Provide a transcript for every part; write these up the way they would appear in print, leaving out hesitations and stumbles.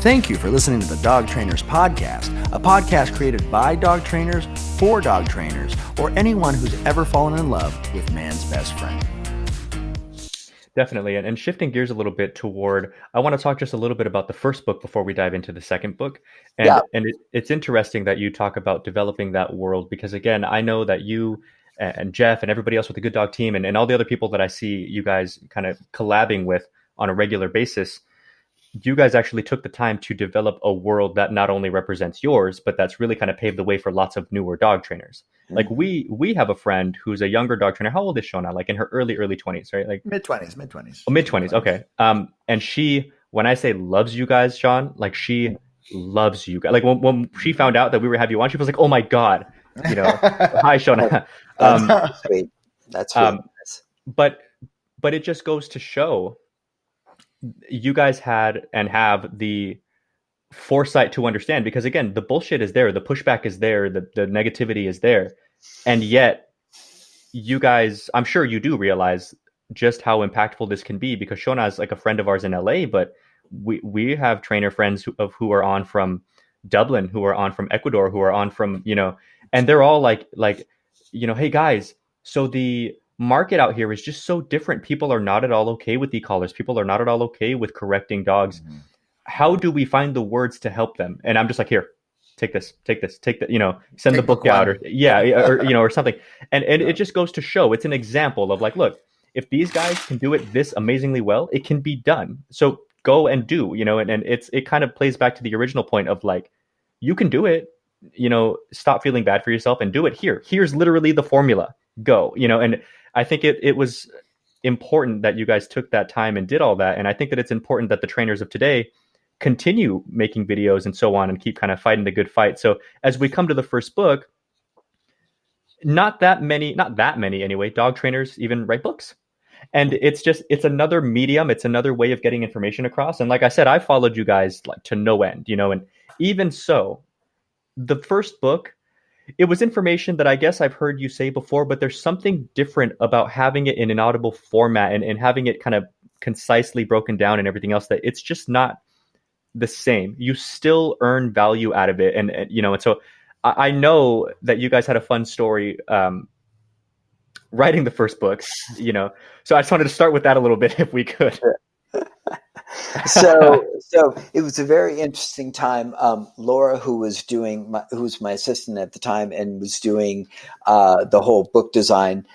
Thank you for listening to the Dog Trainers Podcast, a podcast created by dog trainers for dog trainers, or anyone who's ever fallen in love with man's best friend. Definitely. And shifting gears a little bit toward, I want to talk just a little bit about the first book before we dive into the second book. And it's interesting that you talk about developing that world, because again, I know that you and Jeff and everybody else with the Good Dog team and all the other people that I see you guys kind of collabing with on a regular basis, you guys actually took the time to develop a world that not only represents yours, but that's really kind of paved the way for lots of newer dog trainers. Mm-hmm. Like we have a friend who's a younger dog trainer. How old is Shona? Like in her early 20s, right? Like mid-20s. Oh, mid-20s. Okay. And she, when I say loves you guys, Sean, like she loves you guys. Like when she found out that we were having you on, she was like, "Oh my God." You know, hi Shona. That's sweet. That's sweet. But it just goes to show you guys had and have the foresight to understand, because again, the bullshit is there, the pushback is there, the negativity is there. And yet you guys, I'm sure you do realize just how impactful this can be, because Shona is like a friend of ours in LA, but we have trainer friends who are on from Dublin, who are on from Ecuador, who are on from, you know, and they're all like, you know, hey guys, so the market out here is just so different. People are not at all okay with e-collars. People are not at all okay with correcting dogs. Mm-hmm. How do we find the words to help them? And I'm just like, here, take this, you know, send the book out or you know, or something. And it just goes to show, it's an example of like, look, if these guys can do it this amazingly well, it can be done. So go and do, you know, and it kind of plays back to the original point of like, you can do it, you know, stop feeling bad for yourself and do it here. Here's literally the formula, go, you know, and I think it was important that you guys took that time and did all that. And I think that it's important that the trainers of today continue making videos and so on and keep kind of fighting the good fight. So as we come to the first book, not that many anyway, dog trainers even write books. And it's another medium. It's another way of getting information across. And like I said, I followed you guys like to no end, you know, and even so, the first book, it was information that I guess I've heard you say before, but there's something different about having it in an audible format and having it kind of concisely broken down and everything else, that it's just not the same. You still earn value out of it. And you know, and so I know that you guys had a fun story writing the first book, you know, so I just wanted to start with that a little bit if we could. So it was a very interesting time. Laura, who was my assistant at the time and was doing the whole book design,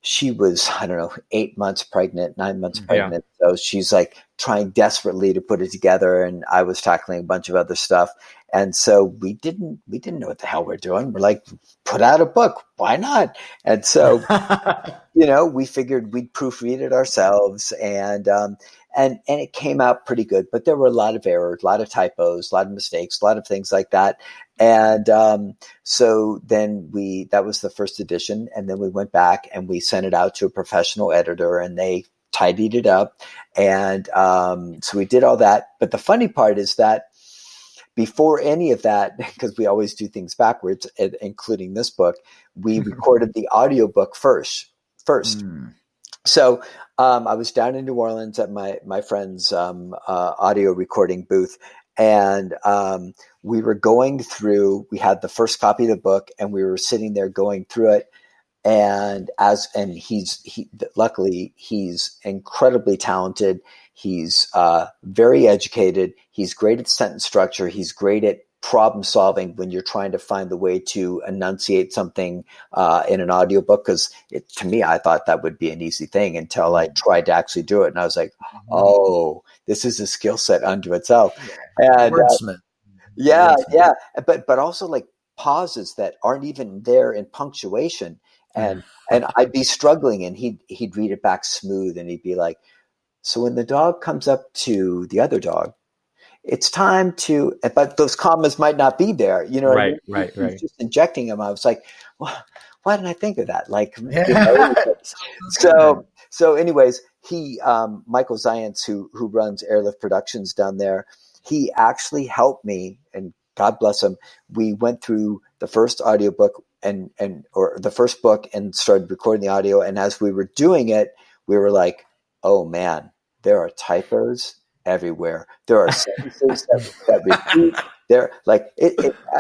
she was, I don't know, 9 months pregnant. Yeah. So she's like trying desperately to put it together. And I was tackling a bunch of other stuff. And so we didn't know what the hell we're doing. We're like, put out a book. Why not? And so, you know, we figured we'd proofread it ourselves and it came out pretty good, but there were a lot of errors, a lot of typos, a lot of mistakes, a lot of things like that. And so then that was the first edition. And then we went back and we sent it out to a professional editor and they tidied it up. And so we did all that. But the funny part is that before any of that, because we always do things backwards, including this book, we recorded the audiobook first. So I was down in New Orleans at my friend's audio recording booth, and we were going through. We had the first copy of the book, and we were sitting there going through it. And luckily he's incredibly talented. He's very educated. He's great at sentence structure. He's great at problem solving when you're trying to find the way to enunciate something in an audiobook, because to me, I thought that would be an easy thing until I tried to actually do it. And I was like, oh, this is a skill set unto itself. And wordsmith. Yeah. But also like pauses that aren't even there in punctuation. And I'd be struggling and he'd read it back smooth and he'd be like, so when the dog comes up to the other dog, it's time to, but those commas might not be there, you know. Right. He's just injecting them. I was like, well, why didn't I think of that? Like, you know, so anyways, Michael Zients, who runs Airlift Productions down there, he actually helped me, and God bless him. We went through the first audiobook or the first book and started recording the audio. And as we were doing it, we were like, oh man, there are typos everywhere. There are sentences that repeat. There, like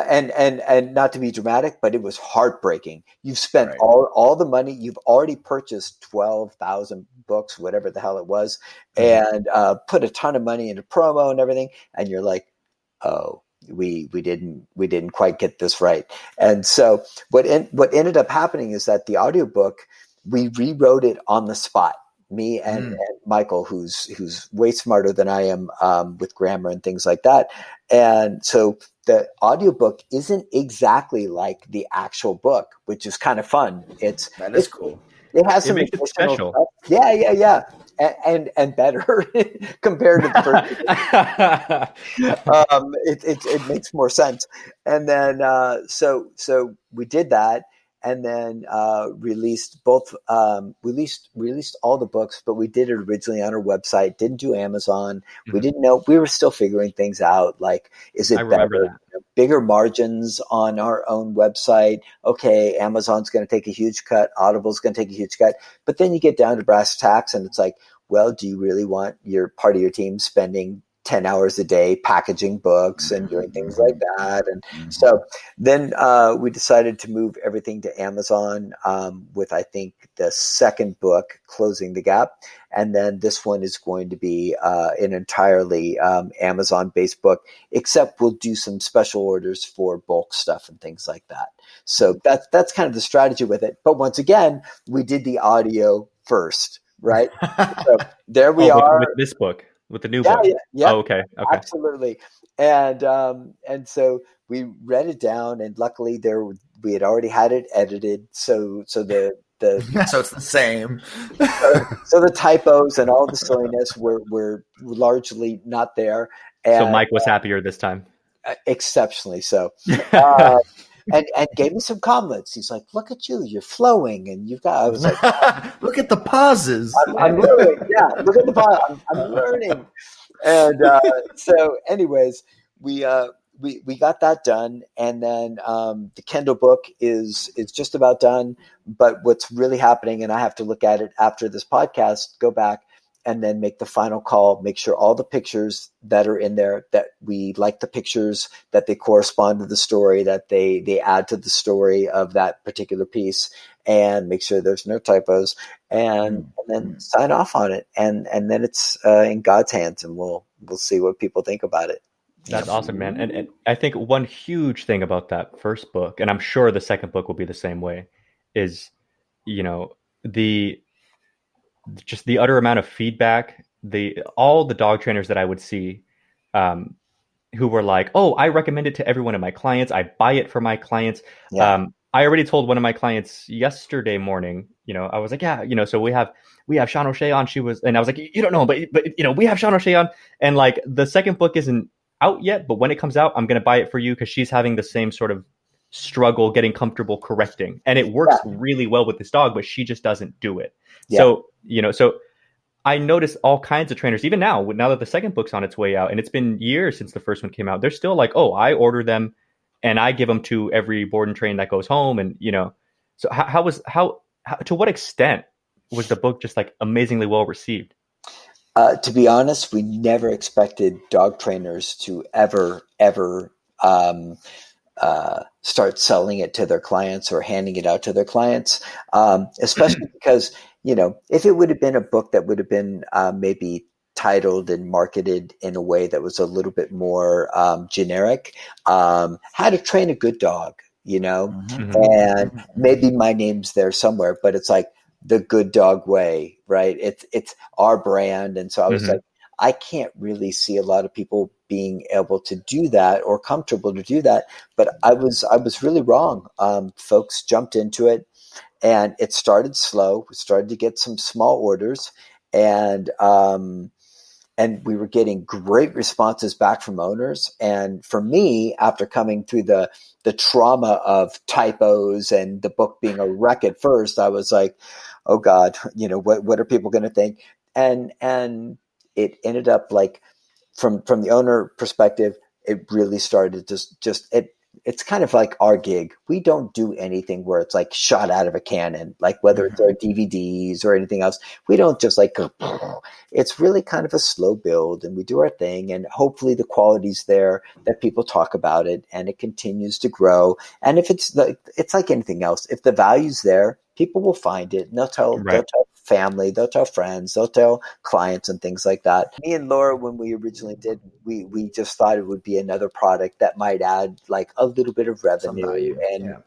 and not to be dramatic, but it was heartbreaking. You've spent all the money. You've already purchased 12,000 books, whatever the hell it was, and put a ton of money into promo and everything. And you're like, oh, we didn't quite get this right. And so what ended up happening is that the audiobook, we rewrote it on the spot. Me and Michael, who's way smarter than I am with grammar and things like that. And so the audiobook isn't exactly like the actual book, which is kind of fun. That is cool. It has some makes it special. Stuff. Yeah. And better compared to the first. It makes more sense. And then so we did that. And then released both. Released all the books, but we did it originally on our website. Didn't do Amazon. We didn't know. We were still figuring things out. Like, is it better? Bigger margins on our own website? Okay, Amazon's going to take a huge cut. Audible's going to take a huge cut. But then you get down to brass tacks, and it's like, well, do you really want your part of your team spending 10 hours a day packaging books and doing things like that? And so then we decided to move everything to Amazon with, I think, the second book, Closing the Gap. And then this one is going to be an entirely Amazon-based book, except we'll do some special orders for bulk stuff and things like that. So that's kind of the strategy with it. But once again, we did the audio first, right? So there we are. With this book. With the new book. Yeah. Oh, okay. Absolutely. And so we read it down, and luckily we had already had it edited. So the so it's the same. so the typos and all the silliness were largely not there. And, so Mike was happier this time. Exceptionally so. And gave me some compliments. He's like, "Look at you, you're flowing, and you've got." I was like, "Look at the pauses." I'm learning. Yeah, look at the pause. I'm learning. And so, anyways, we got that done, and then the Kindle book is just about done. But what's really happening, and I have to look at it after this podcast, go back and then make the final call, make sure all the pictures that are in there, that we like the pictures, that they correspond to the story, that they add to the story of that particular piece, and make sure there's no typos, and then sign off on it. And then it's in God's hands, and we'll see what people think about it. That's awesome, man. And I think one huge thing about that first book, and I'm sure the second book will be the same way, is, just the utter amount of feedback, all the dog trainers that I would see, who were like, "Oh, I recommend it to every one of my clients. I buy it for my clients." Yeah. I already told one of my clients yesterday morning, I was like, "Yeah, so we have Sean O'Shea on." And I was like, "You don't know, but we have Sean O'Shea on." And like, the second book isn't out yet, but when it comes out, I'm going to buy it for you, because she's having the same sort of struggle getting comfortable correcting, and it works really well with this dog, but she just doesn't do it. So I noticed all kinds of trainers, even now that the second book's on its way out, and it's been years since the first one came out, they're still like, "Oh, I order them and I give them to every board and train that goes home." And so how to what extent was the book just like amazingly well received? To be honest, we never expected dog trainers to ever start selling it to their clients or handing it out to their clients, especially because, if it would have been a book that would have been maybe titled and marketed in a way that was a little bit more generic, How to Train a Good Dog, and maybe my name's there somewhere, but it's like The Good Dog Way, right? It's our brand. And so I was like, I can't really see a lot of people being able to do that or comfortable to do that. But I was really wrong. Folks jumped into it, and it started slow. We started to get some small orders, and we were getting great responses back from owners. And for me, after coming through the trauma of typos and the book being a wreck at first, I was like, oh God, what are people going to think? And it ended up like, from the owner perspective, it really started it it's kind of like our gig. We don't do anything where it's like shot out of a cannon, like whether it's our DVDs or anything else. We don't just like go, it's really kind of a slow build, and we do our thing, and hopefully the quality's there that people talk about it and it continues to grow. And if it's like anything else, if the value's there, people will find it and they'll tell family, they'll tell friends, they'll tell clients and things like that. Me and Laura, when we originally did, we just thought it would be another product that might add like a little bit of revenue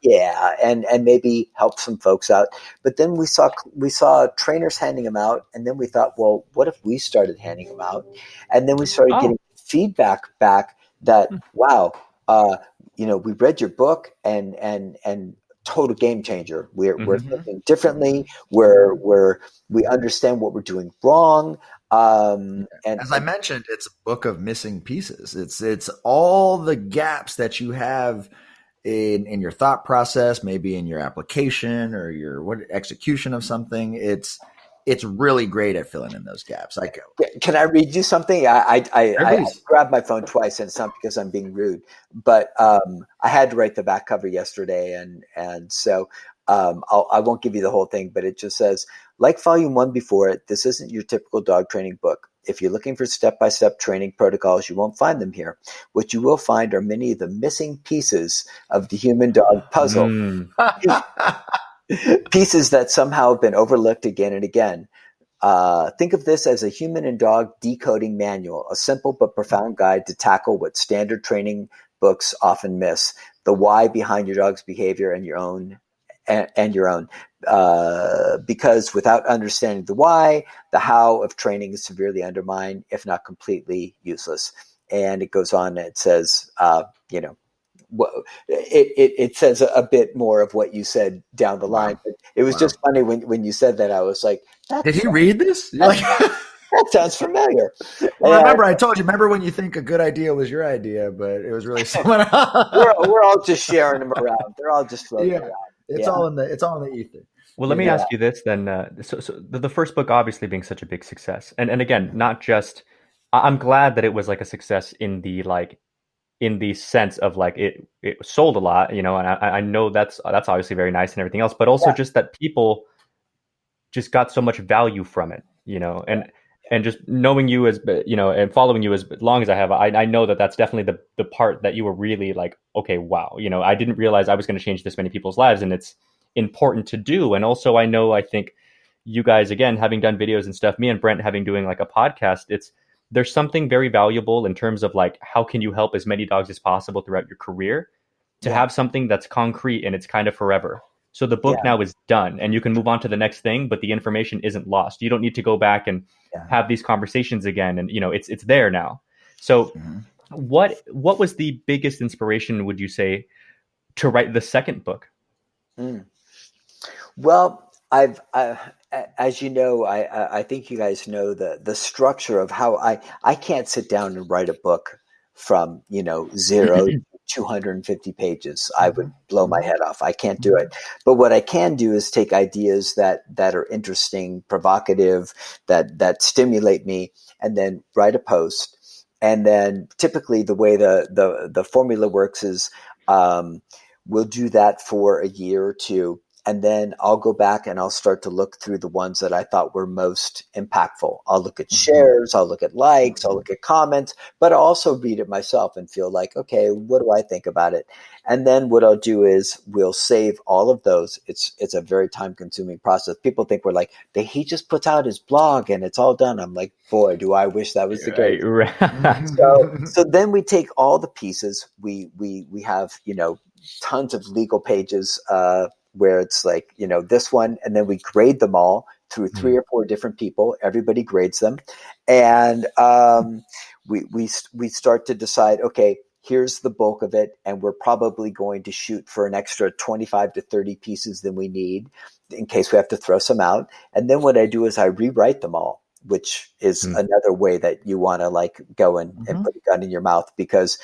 and maybe help some folks out. But then we saw trainers handing them out, and then we thought, well, what if we started handing them out? And then we started getting feedback back that, wow, we read your book and total game changer. We're thinking differently. We understand what we're doing wrong. And as I mentioned, it's a book of missing pieces. It's all the gaps that you have in your thought process, maybe in your application or your execution of something. It's really great at filling in those gaps. Can I read you something? I grabbed my phone twice, and it's not because I'm being rude, but I had to write the back cover yesterday, and so I won't give you the whole thing, but it just says, like Volume 1 before it, this isn't your typical dog training book. If you're looking for step-by-step training protocols, you won't find them here. What you will find are many of the missing pieces of the human-dog puzzle. Pieces that somehow have been overlooked again and again. Think of this as a human and dog decoding manual, a simple but profound guide to tackle what standard training books often miss: the why behind your dog's behavior and your own. Because without understanding the why, the how of training is severely undermined, if not completely useless. And it goes on. It says, it says a bit more of what you said down the line. But it was just funny when you said that. I was like, did he read this? That sounds familiar. Well, remember, I told you, remember when you think a good idea was your idea, but it was really someone else. we're all just sharing them around. They're all just floating around. It's all in the ether. Well, let me ask you this then. So the first book obviously being such a big success, and again, not just, I'm glad that it was like a success in the sense of like it sold a lot, and I know that's obviously very nice and everything else, but also just that people just got so much value from it, and just knowing you as, and following you as long as I have, I know that that's definitely the part that you were really like, okay, wow, I didn't realize I was going to change this many people's lives, and it's important to do. And also I think you guys, again, having done videos and stuff, me and Brent having doing like a podcast, there's something very valuable in terms of like, how can you help as many dogs as possible throughout your career to have something that's concrete and it's kind of forever. So the book now is done and you can move on to the next thing, but the information isn't lost. You don't need to go back and have these conversations again. And, it's there now. So what was the biggest inspiration, would you say, to write the second book? Well, as you know, I think you guys know the structure of how I can't sit down and write a book from, 0 to 250 pages. I would blow my head off. I can't do it. But what I can do is take ideas that are interesting, provocative, that stimulate me, and then write a post. And then typically the way the formula works is we'll do that for a year or two. And then I'll go back and I'll start to look through the ones that I thought were most impactful. I'll look at shares, I'll look at likes, I'll look at comments, but I'll also read it myself and feel like, okay, what do I think about it? And then what I'll do is we'll save all of those. It's a very time consuming process. People think we're like, he just puts out his blog and it's all done. I'm like, boy, do I wish that was the case. Right. So then we take all the pieces. We have, tons of legal pages, where it's like, this one, and then we grade them all through 3 or 4 different people. Everybody grades them. And we start to decide, okay, here's the bulk of it. And we're probably going to shoot for an extra 25 to 30 pieces than we need in case we have to throw some out. And then what I do is I rewrite them all, which is another way that you want to like go and put a gun in your mouth, because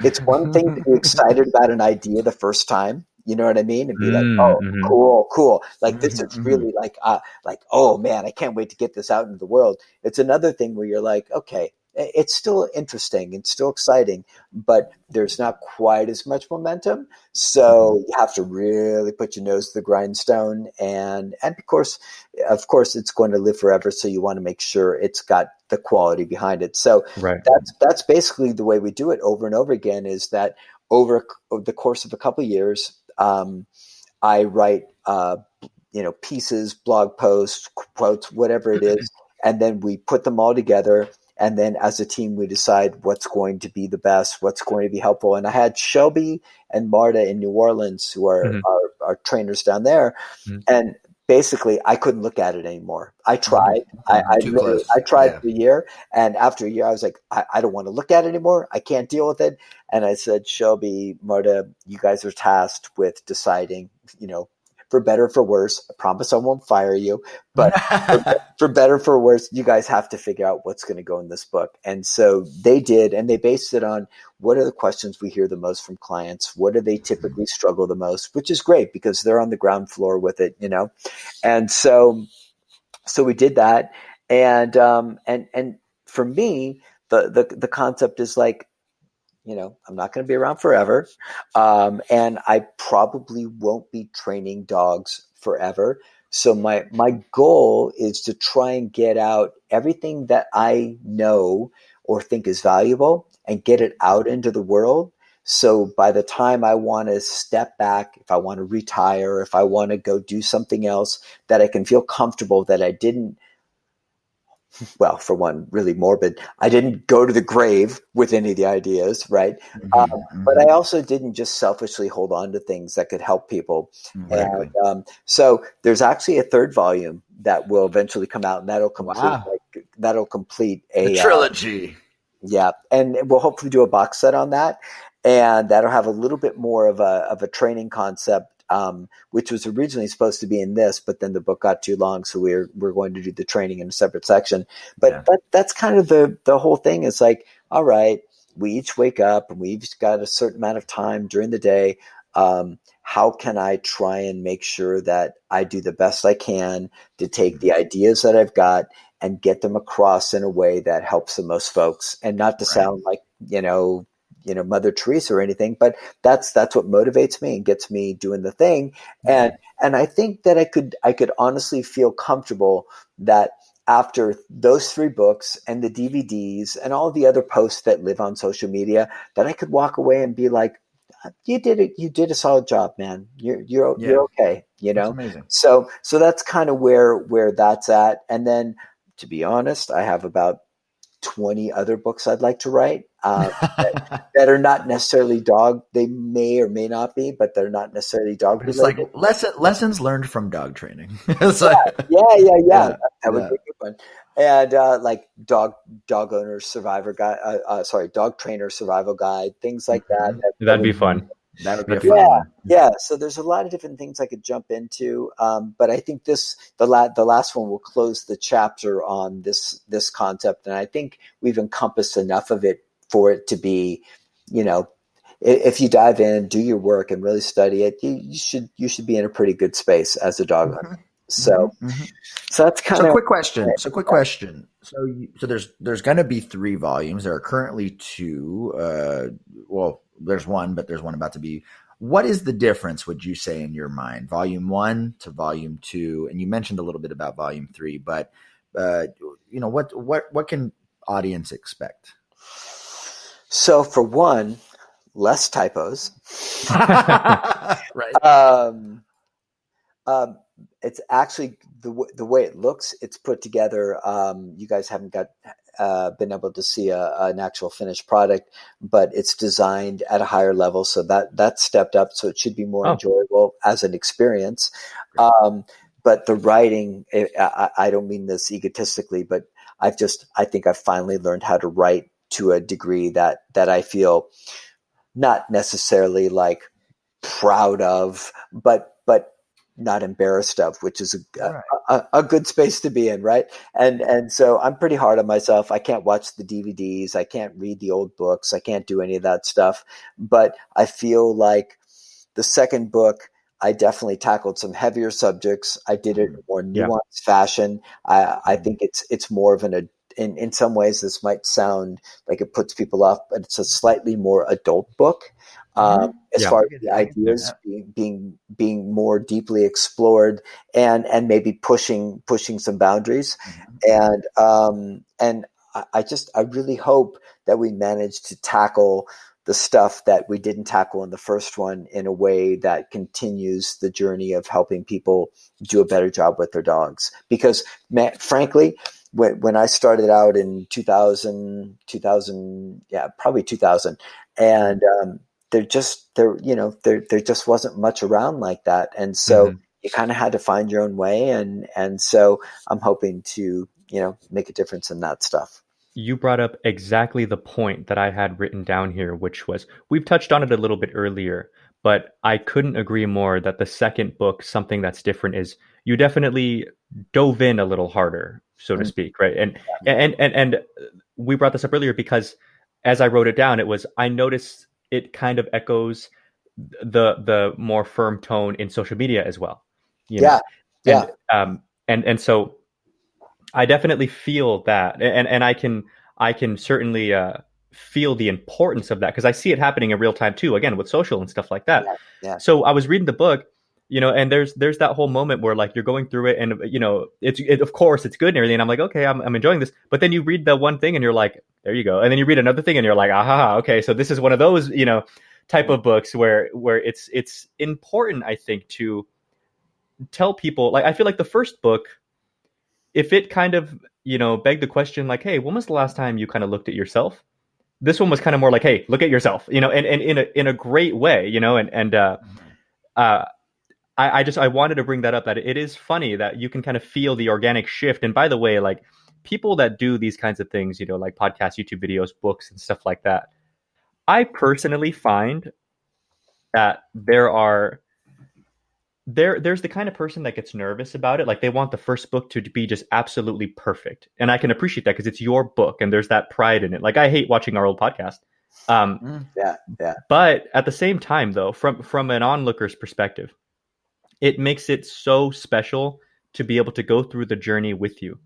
it's one thing to be excited about an idea the first time. You know what I mean? And be like, oh, cool. Like this is really like, oh man, I can't wait to get this out into the world. It's another thing where you're like, okay, it's still interesting. It's still exciting, but there's not quite as much momentum. So you have to really put your nose to the grindstone. And of course, it's going to live forever. So you want to make sure it's got the quality behind it. So Right. that's basically the way we do it over and over again, is that over the course of a couple of years, I write, pieces, blog posts, quotes, whatever it is, and then we put them all together. And then as a team, we decide what's going to be the best, what's going to be helpful. And I had Shelby and Marta in New Orleans, who are trainers down there. Mhm. And basically, I couldn't look at it anymore. I tried. Too close. I tried Yeah. for a year. And after a year, I was like, I don't want to look at it anymore. I can't deal with it. And I said, Shelby, Marta, you guys are tasked with deciding, for better or for worse. I promise I won't fire you, but for better or for worse, you guys have to figure out what's going to go in this book. And so they did, and they based it on what are the questions we hear the most from clients? What do they typically struggle the most? Which is great because they're on the ground floor with it, And so we did that. And for me, the concept is like, I'm not going to be around forever. And I probably won't be training dogs forever. So my goal is to try and get out everything that I know or think is valuable and get it out into the world. So by the time I want to step back, if I want to retire, if I want to go do something else, that I can feel comfortable that I didn't, well, for one, really morbid, I didn't go to the grave with any of the ideas, right? But I also didn't just selfishly hold on to things that could help people. Exactly. And so there's actually a third volume that will eventually come out, and that'll complete The trilogy. Yeah, and we'll hopefully do a box set on that, and that'll have a little bit more of a training concept, which was originally supposed to be in this, but then the book got too long, so we're going to do the training in a separate section. But that's kind of the whole thing. Is like, all right, we each wake up and we've got a certain amount of time during the day. How can I try and make sure that I do the best I can to take the ideas that I've got and get them across in a way that helps the most folks, and not to sound like, Mother Teresa or anything, but that's what motivates me and gets me doing the thing. And I think that I could honestly feel comfortable that after those 3 books and the DVDs and all the other posts that live on social media, that I could walk away and be like, you did it. You did a solid job, man. You're okay. That's amazing. So that's kind of where that's at. And then, to be honest, I have about 20 other books I'd like to write that are not necessarily dog. They may or may not be, but they're not necessarily dog related. It's like lessons learned from dog training. Yeah. That would be a good one. And like dog owner survivor guide, dog trainer survival guide, things like that. That'd be fun. That would be a fun one. Yeah. So there's a lot of different things I could jump into. But I think the last one will close the chapter on this concept. And I think we've encompassed enough of it for it to be, if you dive in, do your work and really study it, you should be in a pretty good space as a dog owner. So that's kind of quick question. So there's going to be 3 volumes. There are currently 2. Well, there's one, but there's one about to be. What is the difference, would you say, in your mind, volume 1 to volume 2? And you mentioned a little bit about volume 3, but what can audience expect? So for one, less typos. Right. It's actually the way it looks. It's put together. You guys haven't been able to see an actual finished product, but it's designed at a higher level, so that's stepped up. So it should be more enjoyable as an experience. But the writing, I don't mean this egotistically, but I think I've finally learned how to write to a degree that I feel not necessarily like proud of, but not embarrassed of, which is a good space to be in, right? And so I'm pretty hard on myself. I can't watch the DVDs. I can't read the old books. I can't do any of that stuff. But I feel like the second book, I definitely tackled some heavier subjects. I did it in a more nuanced fashion. I think it's more of an in some ways this might sound like it puts people off, but it's a slightly more adult book. As far as the ideas being more deeply explored and maybe pushing some boundaries. And I really hope that we manage to tackle the stuff that we didn't tackle in the first one in a way that continues the journey of helping people do a better job with their dogs. Because frankly, when I started out in 2000, probably 2000, and there just wasn't much around like that. And so you kind of had to find your own way. And so I'm hoping to, make a difference in that stuff. You brought up exactly the point that I had written down here, which was, we've touched on it a little bit earlier, but I couldn't agree more that the second book, something that's different is you definitely dove in a little harder, so to speak, right? And we brought this up earlier because as I wrote it down, I noticed it kind of echoes the more firm tone in social media as well. And so I definitely feel that, and I can certainly feel the importance of that because I see it happening in real time too. Again, with social and stuff like that. So I was reading the book, and there's that whole moment where like you're going through it, and of course it's good and everything. And I'm like, okay, I'm enjoying this. But then you read the one thing and you're like, there you go. And then you read another thing and you're like, aha, okay, so this is one of those type of books where it's important, I think, to tell people. Like I feel like the first book, if it kind of, begged the question like, hey, when was the last time you kind of looked at yourself? This one was kind of more like, hey, look at yourself, and in a great way, I wanted to bring that up, that it is funny that you can kind of feel the organic shift. And by the way, like people that do these kinds of things, like podcasts, YouTube videos, books and stuff like that, I personally find that there's the kind of person that gets nervous about it. Like they want the first book to be just absolutely perfect. And I can appreciate that because it's your book and there's that pride in it. Like I hate watching our old podcast. But at the same time though, from an onlooker's perspective, it makes it so special to be able to go through the journey with you.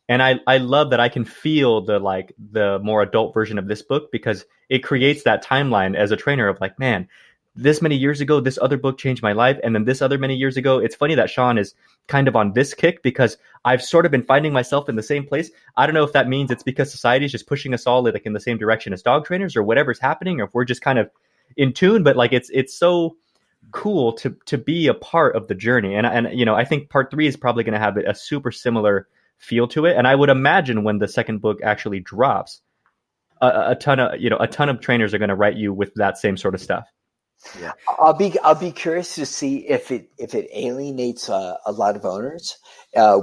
And I love that I can feel the more adult version of this book because it creates that timeline as a trainer of like, man, this many years ago, this other book changed my life. And then this other many years ago, it's funny that Sean is kind of on this kick because I've sort of been finding myself in the same place. I don't know if that means it's because society is just pushing us all like in the same direction as dog trainers or whatever's happening, or if we're just kind of in tune, but like it's so cool to be a part of the journey. And I think part 3 is probably going to have a super similar feel to it. And I would imagine when the second book actually drops, a ton of trainers are going to write you with that same sort of stuff. Yeah. I'll be curious to see if it alienates a lot of owners,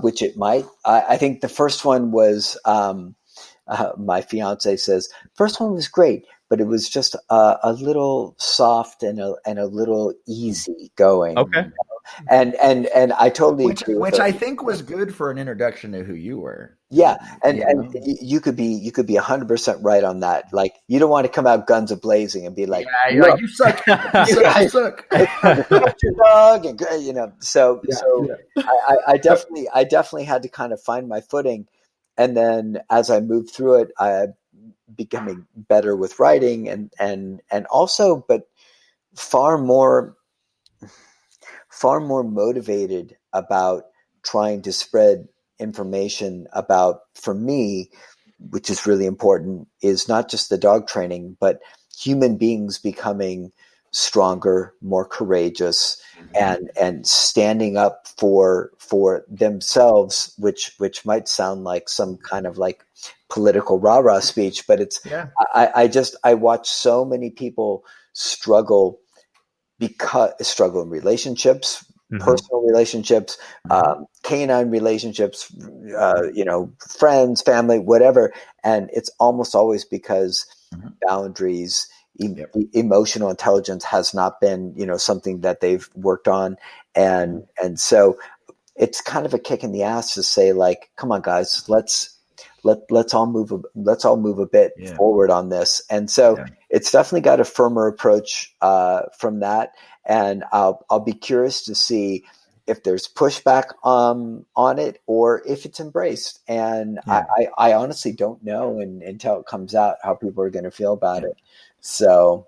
which it might. I think the first one was my fiance says first one was great, but it was just a little soft and a little easy going. Okay. And I totally agree. Which I think was good for an introduction to who you were. Yeah, and you could be 100% right on that. Like you don't want to come out guns a blazing and be like, like you suck, you suck, your dog, and So I definitely had to kind of find my footing, and then as I moved through it, I becoming better with writing and also, but far more motivated about trying to spread information about, for me, which is really important, is not just the dog training, but human beings becoming stronger, more courageous, and standing up for themselves, which might sound like some kind of like political rah-rah speech, but it's I watch so many people struggle in relationships, personal relationships, canine relationships, friends, family, whatever. And it's almost always because boundaries, emotional intelligence has not been, something that they've worked on. And so it's kind of a kick in the ass to say like, come on guys, let's all move a bit forward on this. And so it's definitely got a firmer approach from that. And I'll be curious to see if there's pushback on it or if it's embraced. And I honestly don't know until it comes out how people are going to feel about it. So,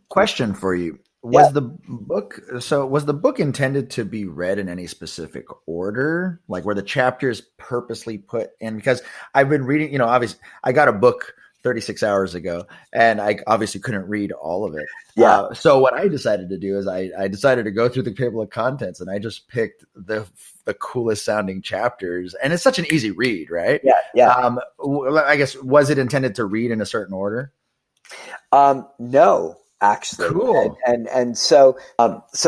question for you. Yeah. Was the book intended to be read in any specific order? Like were the chapters purposely put in? Because I've been reading, obviously I got a book 36 hours ago and I obviously couldn't read all of it. Yeah. So what I decided to do is I decided to go through the table of contents and I just picked the coolest sounding chapters, and it's such an easy read, right? Yeah. Yeah. I guess, was it intended to read in a certain order? No, actually. Cool. And so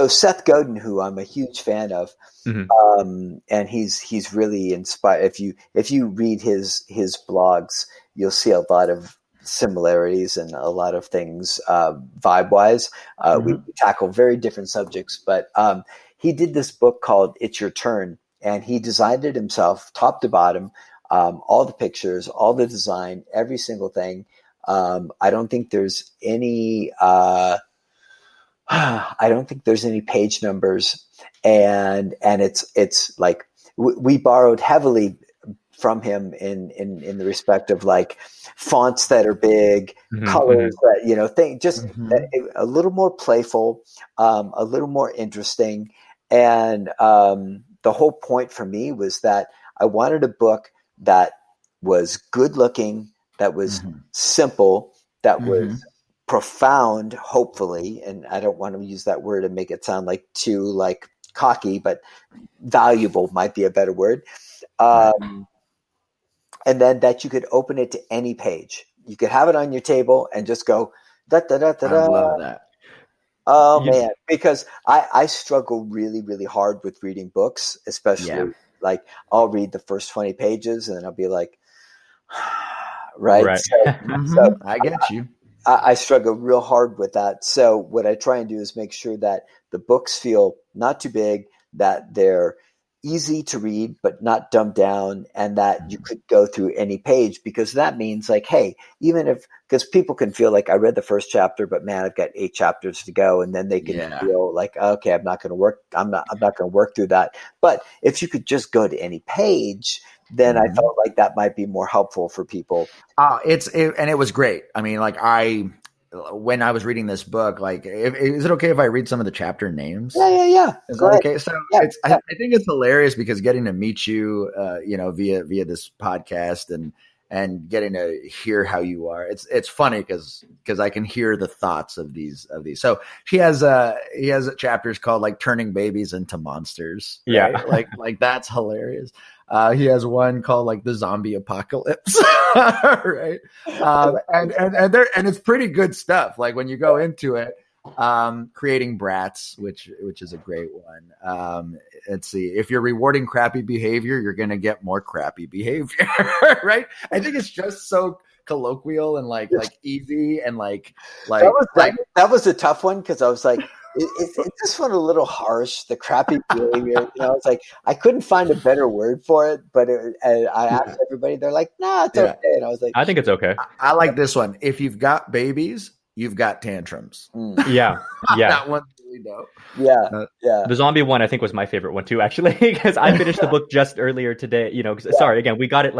Seth Godin, who I'm a huge fan of, and he's really inspired. If you read his blogs, you'll see a lot of similarities and a lot of things vibe wise. We tackle very different subjects, but he did this book called It's Your Turn, and he designed it himself, top to bottom, all the pictures, all the design, every single thing. I don't think there's any page numbers, and it's like we borrowed heavily from him in the respect of like fonts that are big, colors that a little more playful, a little more interesting. And the whole point for me was that I wanted a book that was good looking, that was simple, that was profound, hopefully. And I don't want to use that word and make it sound like too like cocky, but valuable might be a better word. And then that you could open it to any page. You could have it on your table and just go da da da da da. I love that. Oh man, because I struggle really, really hard with reading books, especially like I'll read the first 20 pages and then I'll be like, right. So I get you. I struggle real hard with that. So what I try and do is make sure that the books feel not too big, that they're easy to read, but not dumbed down, and that you could go through any page, because that means like, hey, because people can feel like I read the first chapter, but man, I've got 8 chapters to go. And then they can feel like, okay, I'm not going to work through that. But if you could just go to any page, then I felt like that might be more helpful for people. And it was great. I mean, like when I was reading this book, like, is it okay if I read some of the chapter names? Yeah. Is that okay? So I think it's hilarious because getting to meet you, via this podcast and getting to hear how you are, it's funny because I can hear the thoughts of these. So he has chapters called like Turning Babies into Monsters. Right? Yeah. like that's hilarious. He has one called like the Zombie Apocalypse, right? And it's pretty good stuff. Like when you go into it, Creating Brats, which is a great one. Let's see, if you're rewarding crappy behavior, you're going to get more crappy behavior, right? I think it's just so colloquial and like easy and like that was a tough one because I was like, It's this one a little harsh, the crappy behavior. It's like I couldn't find a better word for it, but I asked everybody, they're like, "Nah, it's okay." And I was like, "I think it's okay." I like this one. If you've got babies, you've got tantrums. Yeah. That one's really dope. Yeah. The zombie one I think was my favorite one too, actually, because I finished the book just earlier today. Sorry, again, we got it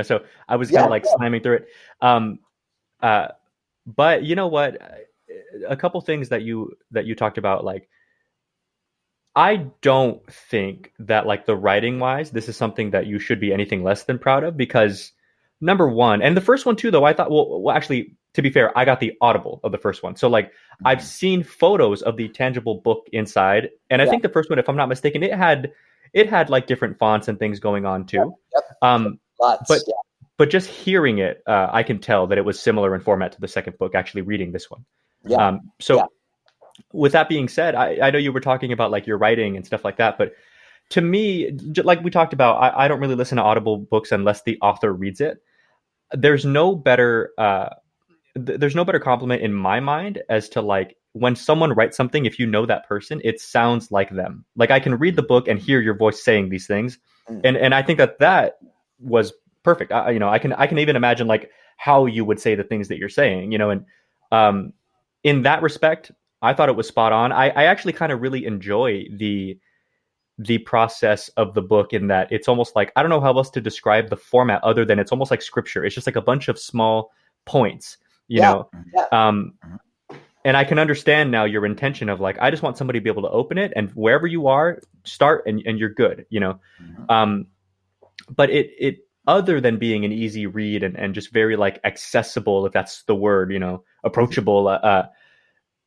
so I was kind of like slamming through it. But you know what? A couple things that you talked about, like, I don't think that like the writing wise, this is something that you should be anything less than proud of, because number one, and the first one too, though, I thought, well, actually, to be fair, I got the Audible of the first one. So like I've seen photos of the tangible book inside. And I think the first one, if I'm not mistaken, it had like different fonts and things going on too. But just hearing it, I can tell that it was similar in format to the second book, actually reading this one. With that being said, I know you were talking about like your writing and stuff like that, but to me, like we talked about, I don't really listen to Audible books unless the author reads it. There's no better compliment in my mind as to like when someone writes something, if you know that person, it sounds like them. Like I can read the book and hear your voice saying these things, and I think that was perfect. I can even imagine like how you would say the things that you're saying, and in that respect, I thought it was spot on. I actually kind of really enjoy the the process of the book in that it's almost like, I don't know how else to describe the format other than it's almost like scripture. It's just like a bunch of small points, you know? And I can understand now your intention of like, I just want somebody to be able to open it and wherever you are, start and you're good, you know? But it other than being an easy read and just very like accessible, if that's the word, you know, approachable,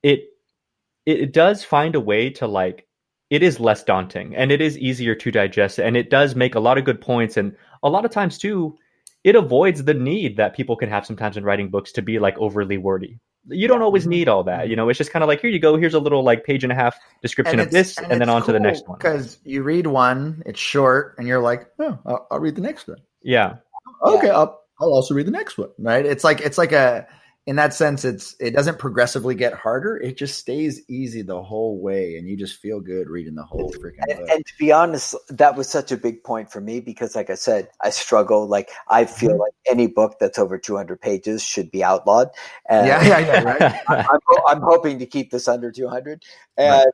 it does find a way to like, it is less daunting and it is easier to digest, and it does make a lot of good points. And a lot of times too, it avoids the need that people can have sometimes in writing books to be like overly wordy. You don't always need all that, you know. It's just kind of like, here you go, here's a little like page and a half description of this, and then on to the next one. Because you read one, it's short, and you're like, oh, I'll read the next one. Yeah. Okay, I'll also read the next one. Right? It's like a, in that sense, it doesn't progressively get harder. It just stays easy the whole way, and you just feel good reading the whole freaking book. And to be honest, that was such a big point for me because, like I said, I struggle. Like I feel like any book that's over 200 pages should be outlawed. And right. I'm hoping to keep this under 200. And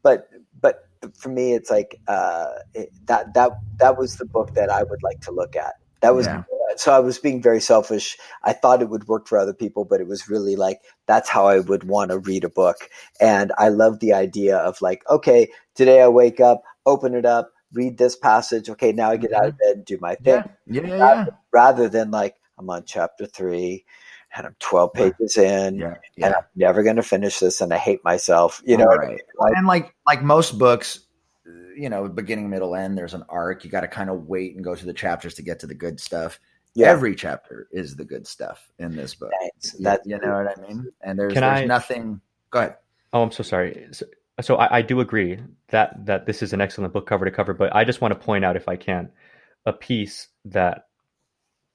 but for me, it's like that was the book that I would like to look at. That was so I was being very selfish. I thought it would work for other people, but it was really like, that's how I would want to read a book. And I love the idea of like, okay, today I wake up, open it up, read this passage. Okay, now I get out of bed and do my thing. Rather than like, I'm on chapter 3 and I'm 12 pages in and I'm never going to finish this and I hate myself, you know? Right. And like most books, you know, beginning, middle, end, there's an arc. You got to kind of wait and go through the chapters to get to the good stuff. Every chapter is the good stuff in this book. That's you know what I mean? And there's nothing. Go ahead. Oh, I'm so sorry. So I do agree that this is an excellent book cover to cover, but I just want to point out, if I can, a piece that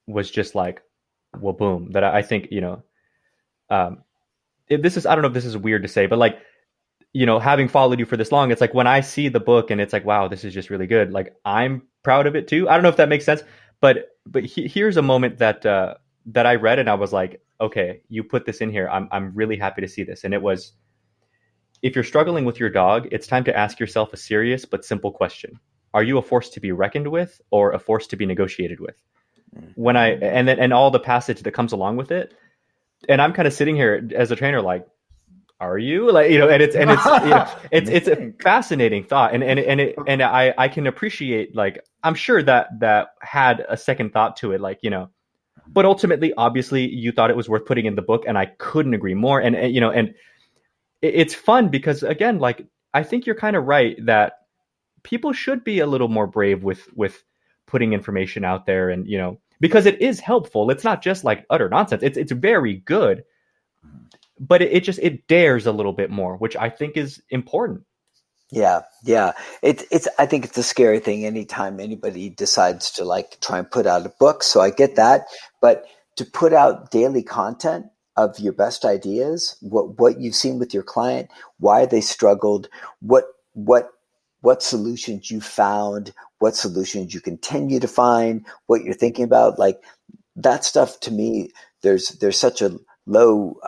was just like, well, boom, that I think, you know, this is, I don't know if this is weird to say, but like, you know, having followed you for this long, it's like when I see the book and it's like, wow, this is just really good. Like I'm proud of it too. I don't know if that makes sense, but here's a moment that I read and I was like, okay, you put this in here. I'm really happy to see this. And it was, if you're struggling with your dog, it's time to ask yourself a serious but simple question. Are you a force to be reckoned with or a force to be negotiated with? And all the passage that comes along with it. And I'm kind of sitting here as a trainer, like, are you, like, you know, and it's you know, it's a fascinating thought, and I can appreciate, like, I'm sure that had a second thought to it, like, you know, but ultimately, obviously, you thought it was worth putting in the book, and I couldn't agree more. And you know, and it's fun because, again, like, I think you're kind of right that people should be a little more brave with putting information out there, and, you know, because it is helpful. It's not just like utter nonsense. It's very good. But it dares a little bit more, which I think is important. Yeah. It's I think it's a scary thing anytime anybody decides to like try and put out a book. So I get that, but to put out daily content of your best ideas, what you've seen with your client, why they struggled, what solutions you found, what solutions you continue to find, what you're thinking about, like that stuff to me, there's such a low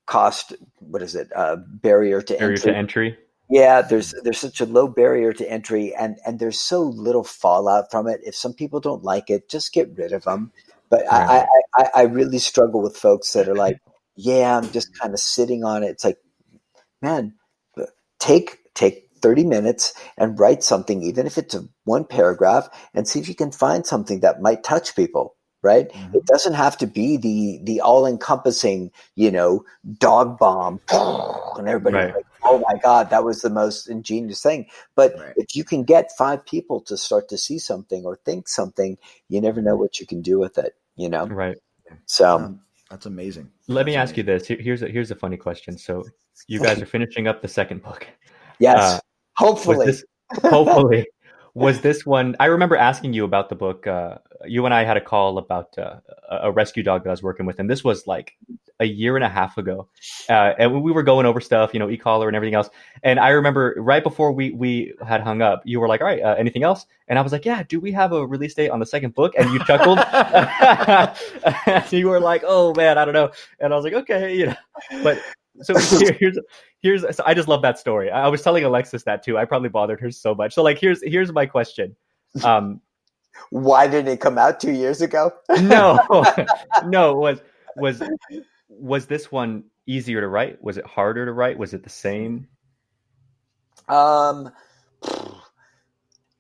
cost, barrier to entry. Yeah, there's such a low barrier to entry, and there's so little fallout from it. If some people don't like it, just get rid of them. But right. I really struggle with folks that are like, yeah, I'm just kind of sitting on it. It's like, man, take 30 minutes and write something, even if it's one paragraph, and see if you can find something that might touch people. Right? Mm-hmm. It doesn't have to be the all-encompassing, you know, dog bomb, and everybody's like, oh my God, that was the most ingenious thing. But if you can get 5 people to start to see something or think something, you never know what you can do with it, you know? Right. So that's amazing. Let me ask you this. Here's a funny question. So you guys are finishing up the second book. Yes. Hopefully. Hopefully. Was this one, I remember asking you about the book. You and I had a call about a rescue dog that I was working with. And this was like a year and a half ago. And we were going over stuff, you know, e-collar and everything else. And I remember right before we had hung up, you were like, all right, anything else? And I was like, yeah, do we have a release date on the second book? And you chuckled. You were like, oh man, I don't know. And I was like, okay, you know, So here's so I just love that story. I was telling Alexis that too. I probably bothered her so much. So like here's my question. Why didn't it come out 2 years ago? No, no, was this one easier to write? Was it harder to write? Was it the same? Um,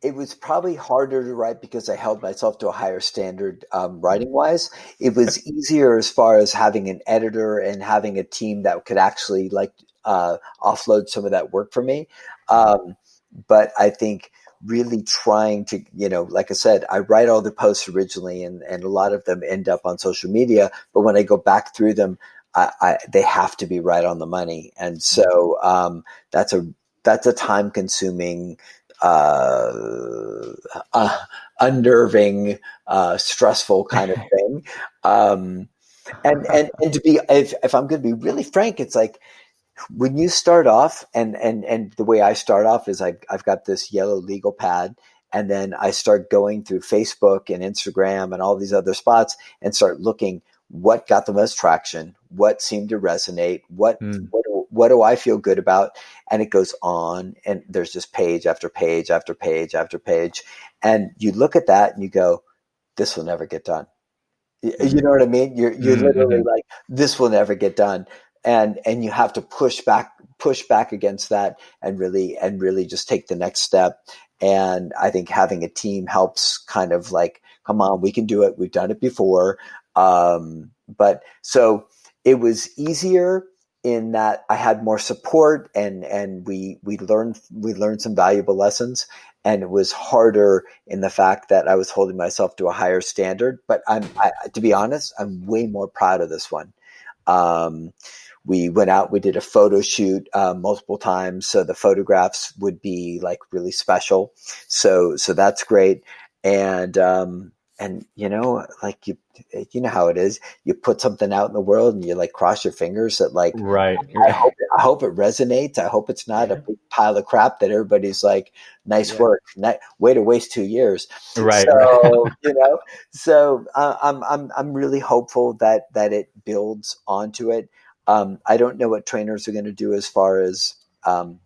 it was probably harder to write because I held myself to a higher standard writing wise. It was easier as far as having an editor and having a team that could actually offload some of that work for me. But I think really trying to, like I said, I write all the posts originally and a lot of them end up on social media. But when I go back through them, they have to be right on the money. And so that's a time consuming, unnerving, stressful kind of thing. And to be, if I'm going to be really frank, it's like when you start off, and the way I start off is I've got this yellow legal pad, and then I start going through Facebook and Instagram and all these other spots and start looking what got the most traction, what seemed to resonate, what do I feel good about, and it goes on, and there's just page after page after page after page, and you look at that and you go, this will never get done. You know what I mean? You're literally like, this will never get done. And you have to push back against that and really just take the next step. And I think having a team helps kind of like, come on, we can do it. We've done it before. But so it was easier in that I had more support and we learned some valuable lessons. And it was harder in the fact that I was holding myself to a higher standard. But to be honest, I'm way more proud of this one. We went out, we did a photo shoot multiple times. So the photographs would be like really special. So that's great. And like you know how it is. You put something out in the world and you like cross your fingers that like, right. I hope it resonates. I hope it's not a big pile of crap that everybody's like, nice work. Way to waste 2 years. Right. So, so I'm really hopeful that it builds onto it. I don't know what trainers are going to do as far as,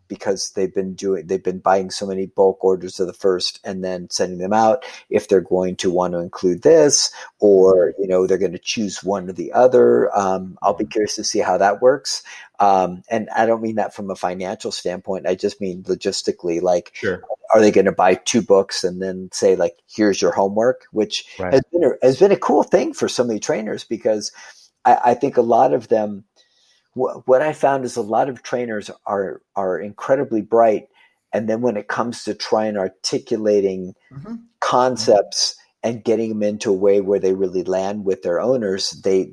because they've been buying so many bulk orders of the first and then sending them out, if they're going to want to include this or, they're going to choose one or the other. I'll be curious to see how that works. And I don't mean that from a financial standpoint. I just mean logistically, like, Sure. Are they going to buy 2 books and then say like, here's your homework, which has been a cool thing for so many trainers, because I think a lot of them, what I found is a lot of trainers are incredibly bright. And then when it comes to trying articulating concepts and getting them into a way where they really land with their owners, they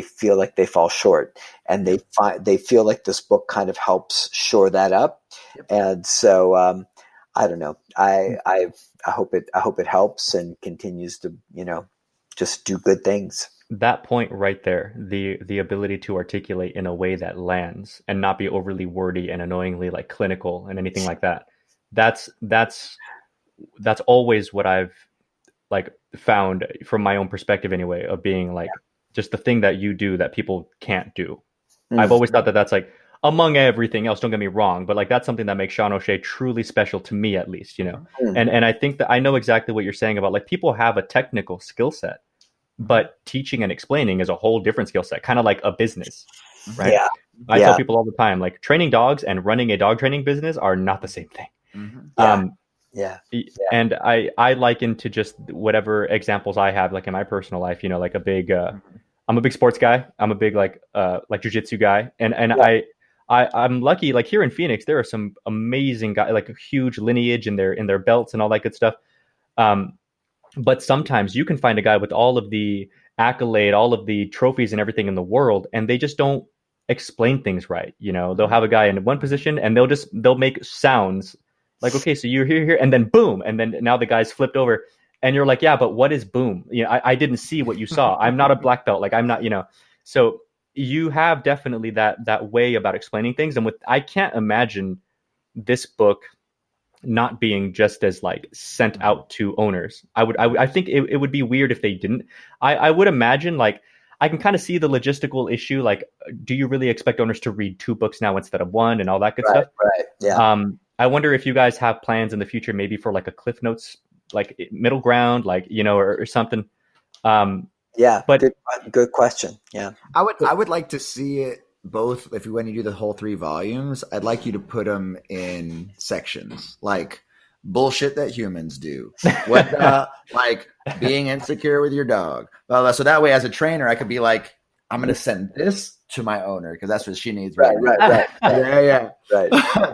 feel like they fall short, and they feel like this book kind of helps shore that up. And so, I don't know. I hope it helps and continues to, just do good things. That point right there, the ability to articulate in a way that lands and not be overly wordy and annoyingly like clinical and anything like that. That's always what I've like found from my own perspective anyway, of being like just the thing that you do that people can't do. I've always thought that that's like among everything else, don't get me wrong, but like that's something that makes Sean O'Shea truly special to me, at least, and I think that I know exactly what you're saying about like people have a technical skill set, but teaching and explaining is a whole different skill set, kind of like a business, right? Yeah. I tell people all the time, like training dogs and running a dog training business are not the same thing. And I liken to just whatever examples I have, like in my personal life, like a big, I'm a big sports guy. I'm a big like jujitsu guy. And I'm lucky, like here in Phoenix, there are some amazing guys, like a huge lineage in their belts and all that good stuff. But sometimes you can find a guy with all of the accolade, all of the trophies and everything in the world, and they just don't explain things right. They'll have a guy in one position and they'll make sounds like, okay, so you're here, and then boom. And then now the guy's flipped over and you're like, yeah, but what is boom? I didn't see what you saw. I'm not a black belt. Like I'm not, so you have definitely that way about explaining things. And I can't imagine this book not being just as like sent out to owners. I think it would be weird if they didn't. I would imagine, like, I can kind of see the logistical issue. Like, do you really expect owners to read 2 books now instead of 1 and all that good stuff? Right. Yeah. I wonder if you guys have plans in the future, maybe for like a Cliff Notes, like middle ground, like, or something. Yeah. But good question. Yeah. I would like to see it both. If you when you do the whole 3 volumes, I'd like you to put them in sections, like bullshit that humans do. What like being insecure with your dog. Well, so that way, as a trainer, I could be like, I'm going to send this to my owner because that's what she needs. Right. Yeah. Right.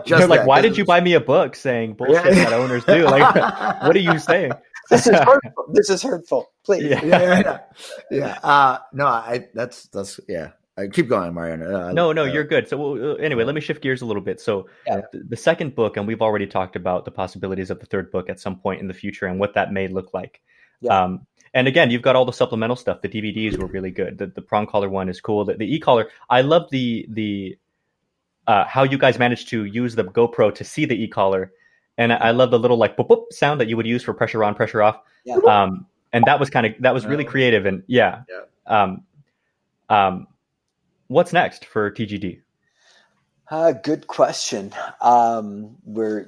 You're like, why did you buy me a book saying bullshit that owners do? Like, what are you saying? This is hurtful. This is hurtful. Please. Yeah. No, that's yeah. Keep going, Mario. No, you're good. So anyway, let me shift gears a little bit. So the second book, and we've already talked about the possibilities of the third book at some point in the future and what that may look like. Yeah. And again, you've got all the supplemental stuff. The DVDs were really good. The prong collar one is cool. The e-collar, I love the how you guys managed to use the GoPro to see the e-collar. And I love the little like boop, boop sound that you would use for pressure on, pressure off. Yeah. And that was really creative. And what's next for TGD? Good question. We're,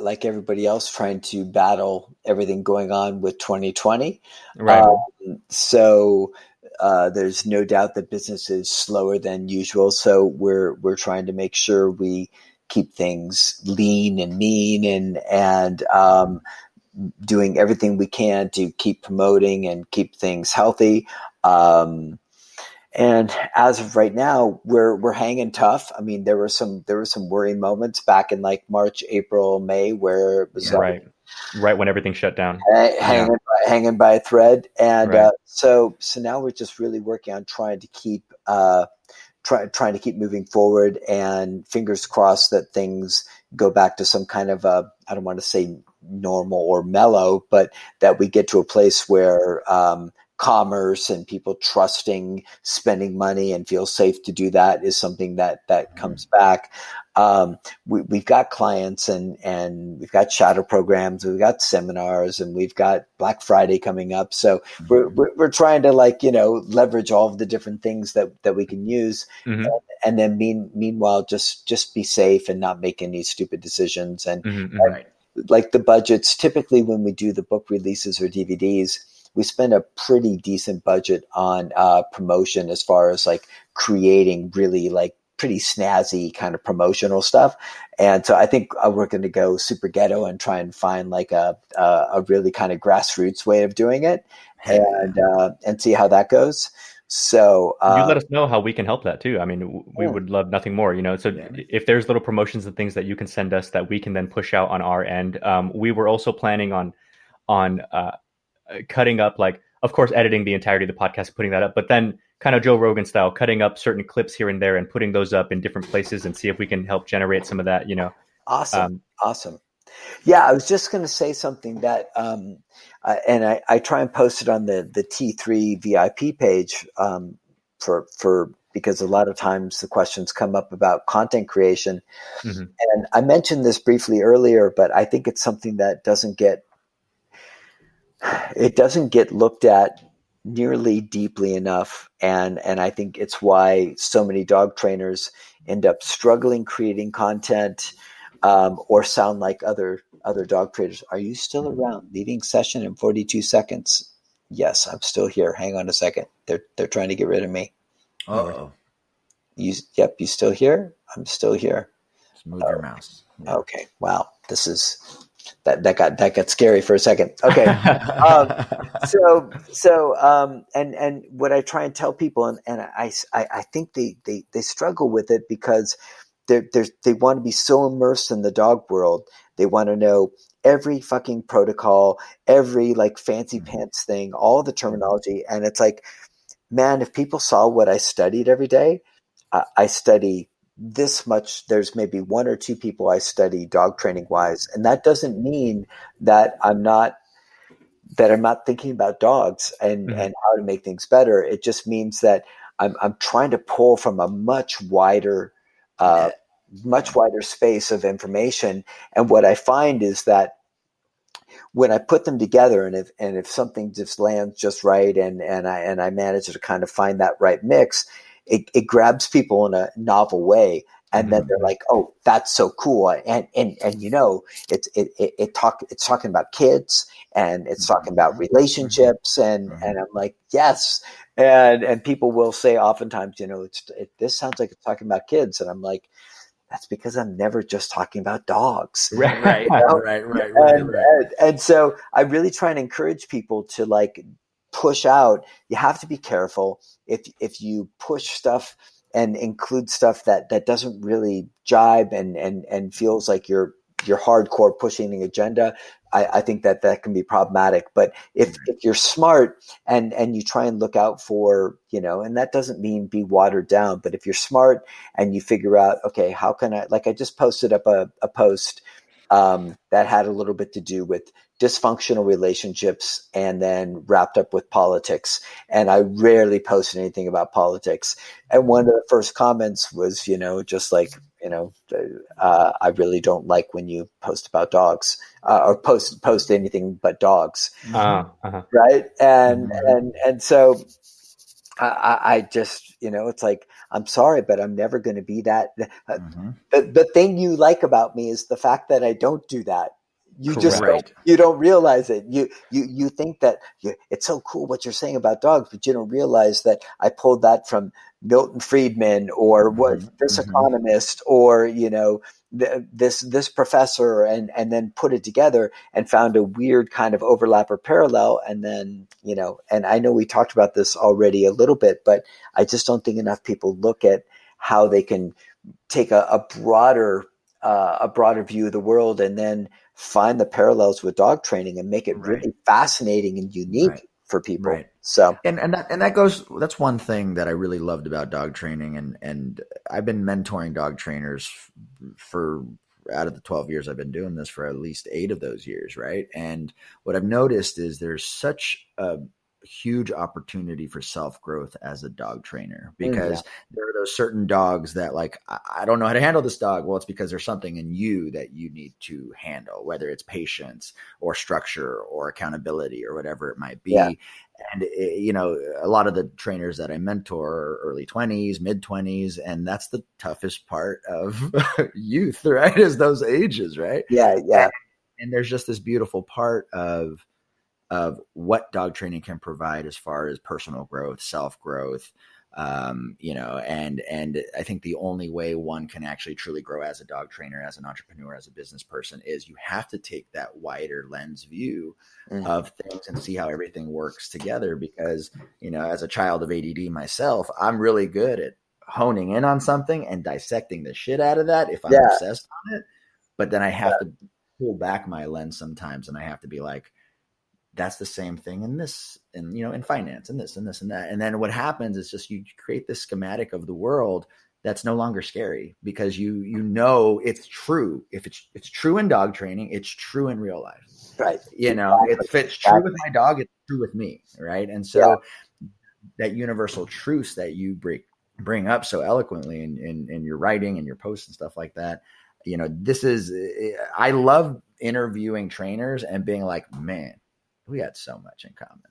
like everybody else, trying to battle everything going on with 2020. Right. So there's no doubt that business is slower than usual. So we're trying to make sure we keep things lean and mean and doing everything we can to keep promoting and keep things healthy. And as of right now, we're hanging tough. I mean, there were some worrying moments back in like March, April, May, where it was right when everything shut down, hanging by a thread. And so now we're just really working on trying to keep trying to keep moving forward, and fingers crossed that things go back to some kind of I don't want to say normal or mellow, but that we get to a place where commerce and people trusting spending money and feel safe to do that is something that comes back. We've got clients and we've got shadow programs, we've got seminars, and we've got Black Friday coming up. So we're trying to leverage all of the different things that we can use, and then meanwhile just be safe and not make any stupid decisions. And like the budgets, typically when we do the book releases or DVDs, we spend a pretty decent budget on promotion as far as like creating really like pretty snazzy kind of promotional stuff. And so I think we're going to go super ghetto and try and find like a really kind of grassroots way of doing it, and see how that goes. So you let us know how we can help that too. I mean, we would love nothing more, So if there's little promotions and things that you can send us that we can then push out on our end. We were also planning on cutting up, like, of course, editing the entirety of the podcast, putting that up, but then kind of Joe Rogan style, cutting up certain clips here and there and putting those up in different places and see if we can help generate some of that, Awesome. Yeah, I was just going to say something that, and I try and post it on the T3 VIP page for because a lot of times the questions come up about content creation. And I mentioned this briefly earlier, but I think it's something that doesn't get looked at nearly deeply enough. And I think it's why so many dog trainers end up struggling creating content, or sound like other dog trainers. Are you still around? Leaving session in 42 seconds. Yes, I'm still here. Hang on a second. They're trying to get rid of me. Uh-oh. You still here? I'm still here. Just move your mouse. Yeah. Okay. Wow. This is that got scary for a second. Okay. And what I try and tell people, and I think they struggle with it because they want to be so immersed in the dog world. They want to know every fucking protocol, every like fancy pants thing, all the terminology. And it's like, man, if people saw what I studied every day, I study this much. There's maybe 1 or 2 people I study dog training wise. And that doesn't mean that I'm not thinking about dogs and how to make things better. It just means that I'm trying to pull from a much wider space of information. And what I find is that when I put them together, and if something just lands just right, and I manage to kind of find that right mix, it grabs people in a novel way. And then they're like, "Oh, that's so cool!" And it's talking about kids, and it's talking about relationships, and I'm like, "Yes." And people will say oftentimes, this sounds like it's talking about kids, and I'm like, that's because I'm never just talking about dogs. Right. And so I really try and encourage people to like push out. You have to be careful if you push stuff and include stuff that doesn't really jibe and feels like you're hardcore pushing the agenda. I think that can be problematic. But if you're smart and you try and look out for, and that doesn't mean be watered down, but if you're smart and you figure out, okay, how can I just posted up a post that had a little bit to do with dysfunctional relationships and then wrapped up with politics. And I rarely post anything about politics. And one of the first comments was, just like, I really don't like when you post about dogs or post anything but dogs. Right. And so I just, it's like, I'm sorry, but I'm never going to be that. The thing you like about me is the fact that I don't do that. You just you don't realize it. You think that it's so cool what you're saying about dogs, but you don't realize that I pulled that from Milton Friedman or this economist or this professor and then put it together and found a weird kind of overlap or parallel. And then and I know we talked about this already a little bit, but I just don't think enough people look at how they can take a broader view of the world and then find the parallels with dog training and make it really fascinating and unique for people. Right. So, that's one thing that I really loved about dog training. And I've been mentoring dog trainers for out of the 12 years I've been doing this, for at least 8 of those years. Right. And what I've noticed is there's such a huge opportunity for self-growth as a dog trainer, because there are those certain dogs that like, I don't know how to handle this dog. Well, it's because there's something in you that you need to handle, whether it's patience or structure or accountability or whatever it might be. Yeah. And a lot of the trainers that I mentor are early 20s, mid 20s, and that's the toughest part of youth, right? Is those ages, right? Yeah. And there's just this beautiful part of what dog training can provide as far as personal growth, self-growth, and I think the only way one can actually truly grow as a dog trainer, as an entrepreneur, as a business person, is you have to take that wider lens view of things and see how everything works together. Because, as a child of ADD myself, I'm really good at honing in on something and dissecting the shit out of that if I'm obsessed on it. But then I have to pull back my lens sometimes, and I have to be like, that's the same thing in this, and in finance, and this and this and that. And then what happens is just you create this schematic of the world that's no longer scary, because it's true. If it's true in dog training, it's true in real life. Right. If it's true with my dog, it's true with me. Right. And so that universal truth that you bring up so eloquently in your writing and your posts and stuff like that, I love interviewing trainers and being like, man, we got so much in common.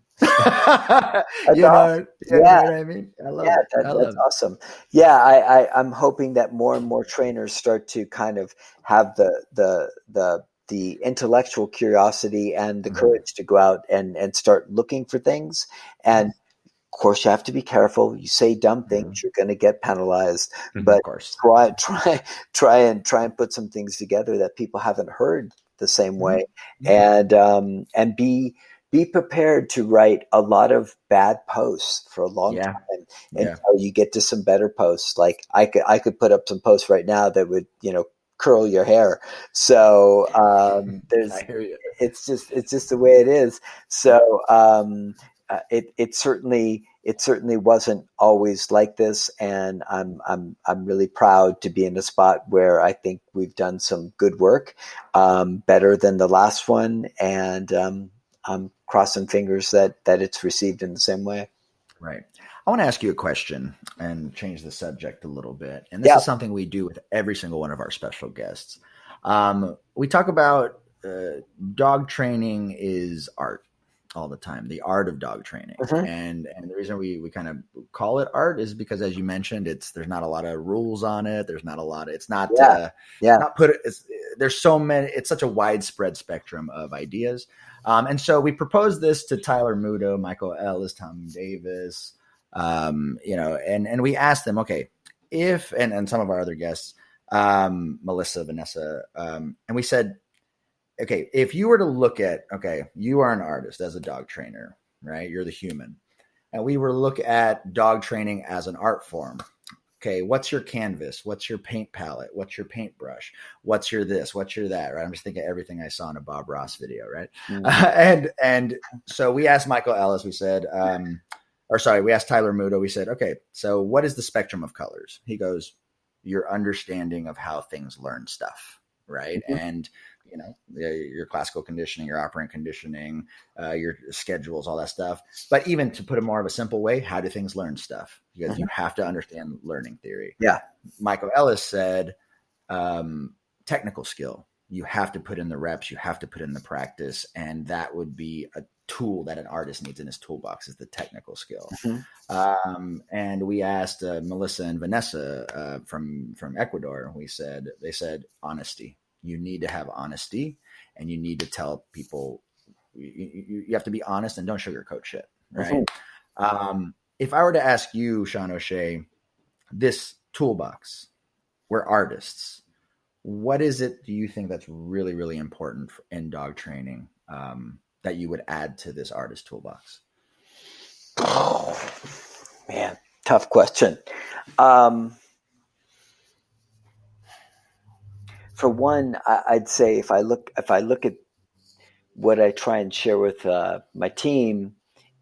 You know what I mean? I love it. That's awesome. Yeah, I'm hoping that more and more trainers start to kind of have the intellectual curiosity and the courage to go out and start looking for things. And of course, you have to be careful. You say dumb things, you're going to get penalized. But of course, try and put some things together that people haven't heard the same way, and be prepared to write a lot of bad posts for a long time until you get to some better posts. Like I could put up some posts right now that would curl your hair. So it's just the way it is. So it certainly wasn't always like this, and I'm really proud to be in a spot where I think we've done some good work, better than the last one, and I'm crossing fingers that it's received in the same way. Right. I want to ask you a question and change the subject a little bit. And this is something we do with every single one of our special guests. We talk about dog training is art all the time, the art of dog training. And the reason we kind of call it art is because, as you mentioned, there's not a lot of rules on it. There's not a lot of, there's so many, it's such a widespread spectrum of ideas. And so we proposed this to Tyler Muto, Michael Ellis, Tom Davis, and we asked them, okay, and some of our other guests, Melissa, Vanessa, and we said, okay, if you were to look at, okay, you are an artist as a dog trainer, right? You're the human. And we were to look at dog training as an art form. Okay, what's your canvas? What's your paint palette? What's your paintbrush? What's your this? What's your that? Right? I'm just thinking of everything I saw in a Bob Ross video, right? And so we asked Michael Ellis, we said, we asked Tyler Muto, we said, okay, so what is the spectrum of colors? He goes, your understanding of how things learn stuff, right? And your classical conditioning, your operant conditioning, your schedules, all that stuff. But even to put it more of a simple way, how do things learn stuff? Because you have to understand learning theory. Yeah. Michael Ellis said, technical skill. You have to put in the reps. You have to put in the practice. And that would be a tool that an artist needs in his toolbox, is the technical skill. And we asked Melissa and Vanessa from Ecuador. They said honesty. You need to have honesty, and you need to tell people, you have to be honest and don't sugarcoat shit. Right. If I were to ask you, Sean O'Shea, this toolbox, we're artists. What is it, do you think, that's really, really important in dog training that you would add to this artist toolbox? Oh, man, tough question. For one, I'd say if I look at what I try and share with my team,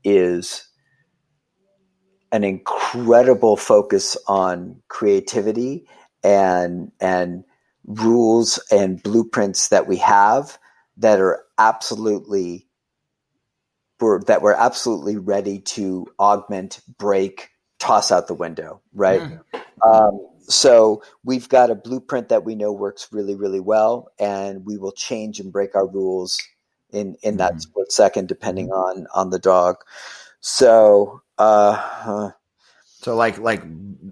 is an incredible focus on creativity and rules and blueprints that we have that we're absolutely ready to augment, break, toss out the window, right? So we've got a blueprint that we know works really, really well, and we will change and break our rules in that split second, depending on the dog. So, like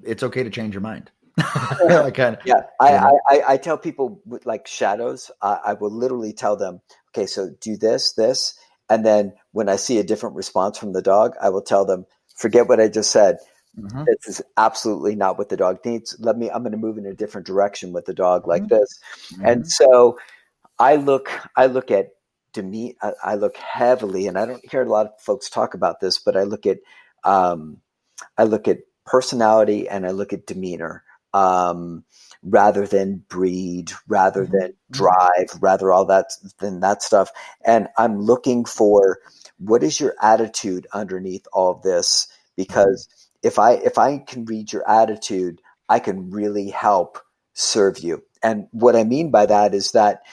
it's okay to change your mind. Yeah. I tell people with like shadows, I will literally tell them, okay, so do this, and then when I see a different response from the dog, I will tell them, forget what I just said. This is absolutely not what the dog needs. I'm going to move in a different direction with the dog like this. And so I look at demeanor. I look heavily, and I don't hear a lot of folks talk about this, but I look at personality and I look at demeanor, rather than breed, rather than drive, rather all that than that stuff. And I'm looking for, what is your attitude underneath all of this? Because if I can read your attitude, I can really help serve you. And what I mean by that is that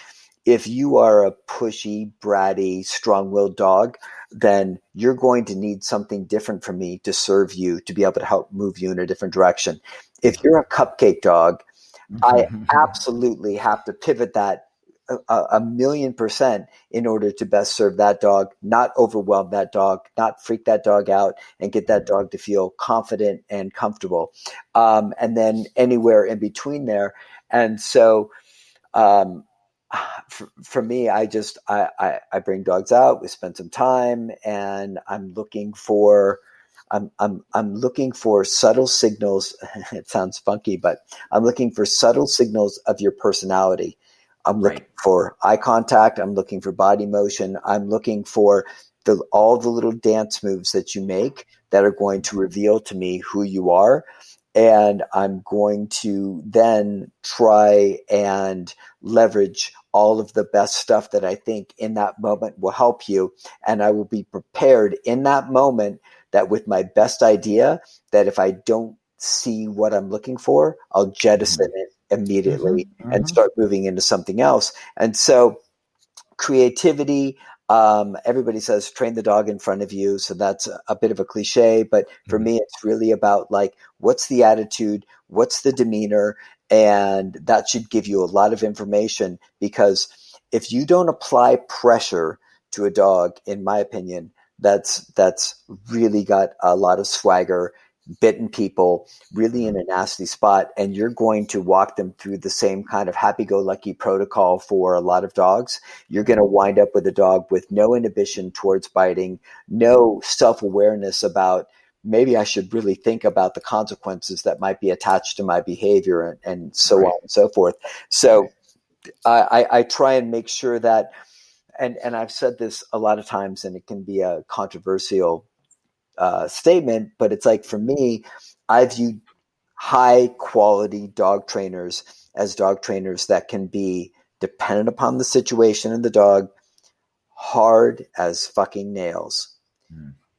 if you are a pushy, bratty, strong-willed dog, then you're going to need something different from me to serve you, to be able to help move you in a different direction. If you're a cupcake dog, I absolutely have to pivot that 1,000,000% in order to best serve that dog, not overwhelm that dog, not freak that dog out, and get that dog to feel confident and comfortable. And then anywhere in between there. And so, for me, I bring dogs out, we spend some time, and I'm looking for subtle signals. It sounds funky, but I'm looking for subtle signals of your personality. I'm looking for eye contact. I'm looking for body motion. I'm looking for all the little dance moves that you make that are going to reveal to me who you are. And I'm going to then try and leverage all of the best stuff that I think in that moment will help you. And I will be prepared in that moment that with my best idea, that if I don't see what I'm looking for, I'll jettison it immediately and start moving into something else. And so creativity, everybody says train the dog in front of you. So that's a bit of a cliche, but for me, it's really about like, what's the attitude? What's the demeanor? And that should give you a lot of information, because if you don't apply pressure to a dog, in my opinion, that's really got a lot of swagger, bitten people, really in a nasty spot, and you're going to walk them through the same kind of happy-go-lucky protocol for a lot of dogs, you're going to wind up with a dog with no inhibition towards biting, no self-awareness about maybe I should really think about the consequences that might be attached to my behavior, and so on and so forth. So I try and make sure that, and I've said this a lot of times, and it can be a controversial statement, but it's like, for me, I view high quality dog trainers as dog trainers that can be dependent upon the situation and the dog, hard as fucking nails,